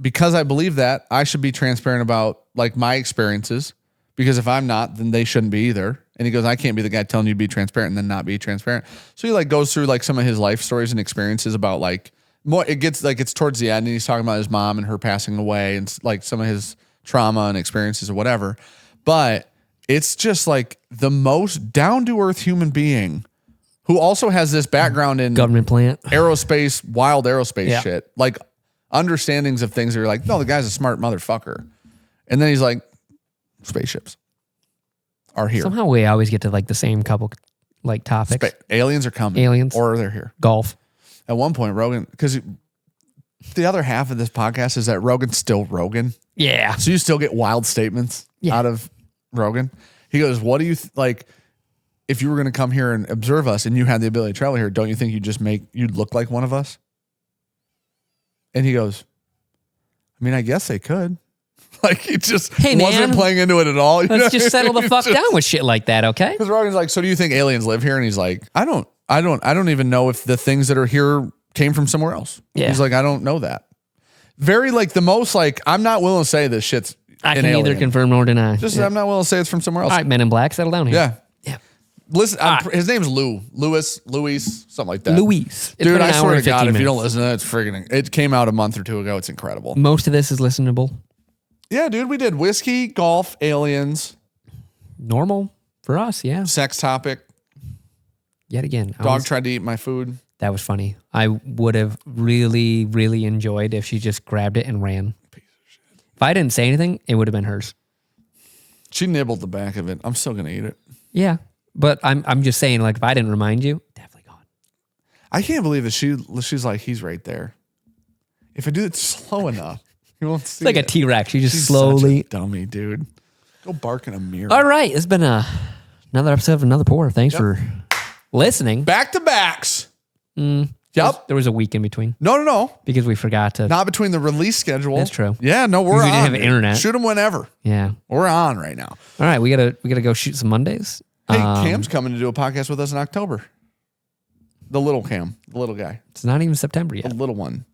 because I believe that, I should be transparent about like my experiences. Because if I'm not, then they shouldn't be either. And he goes, I can't be the guy telling you to be transparent and then not be transparent. So he like goes through like some of his life stories and experiences about like more. It gets like it's towards the end, and he's talking about his mom and her passing away, and like some of his trauma and experiences or whatever. But it's just like the most down to earth human being who also has this background in
government plant,
aerospace, wild aerospace shit, like understandings of things that are like, no, the guy's a smart motherfucker. And then he's like, spaceships are here.
Somehow we always get to like the same couple like topics.
Aliens are coming.
Aliens.
Or they're here.
Golf.
At one point, Rogan, because the other half of this podcast is that Rogan's still Rogan.
Yeah.
So you still get wild statements out of Rogan. He goes, what do you like if you were going to come here and observe us and you had the ability to travel here, don't you think you'd look like one of us? And he goes, I mean, I guess they could. Like he just wasn't playing into it at all.
Let's just settle the fuck down with shit like that, okay?
Because Rogan's like, so do you think aliens live here? And he's like, I don't even know if the things that are here came from somewhere else. Yeah. He's like, I don't know that. Very like the most like, I'm not willing to say this shit's
I can neither confirm nor deny.
Just I'm not willing to say it's from somewhere else.
All right, Men in Black, settle down here.
Yeah.
Yeah.
Listen, his name's Louis, something like that.
Luis.
Dude, I swear to God, if you don't listen to it, it came out a month or two ago. It's incredible.
Most of this is listenable.
Yeah, dude, we did whiskey, golf, aliens.
Normal for us, yeah.
Sex topic.
Yet again.
Dog tried to eat my food.
That was funny. I would have really, really enjoyed if she just grabbed it and ran. Piece of shit. If I didn't say anything, it would have been hers.
She nibbled the back of it. I'm still going to eat it.
Yeah, but I'm just saying, like, if I didn't remind you, definitely gone.
I can't believe that she's like, he's right there. If I do it slow enough. You won't see
it's like
it.
a T-Rex. She's
She's
slowly.
such a dummy, dude. Go bark in a mirror.
All right. It's been a Another episode of Another Pour. Thanks for listening.
Back to backs. Yep.
There was a week in between.
No.
Because we forgot to.
Not between the release schedule.
That's true.
Yeah, no, we're
We
on.
didn't have internet.
Shoot them whenever.
Yeah.
We're on right now.
All right. We gotta go shoot some Mondays.
Hey, Cam's coming to do a podcast with us in October. The little Cam. The little guy.
It's not even September
The
yet.
little one.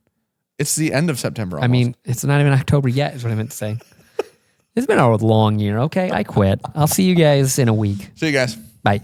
It's the end of September almost.
I mean, it's not even October yet, is what I meant to say. It's been a long year. Okay. I quit. I'll see you guys in a week.
See you guys.
Bye.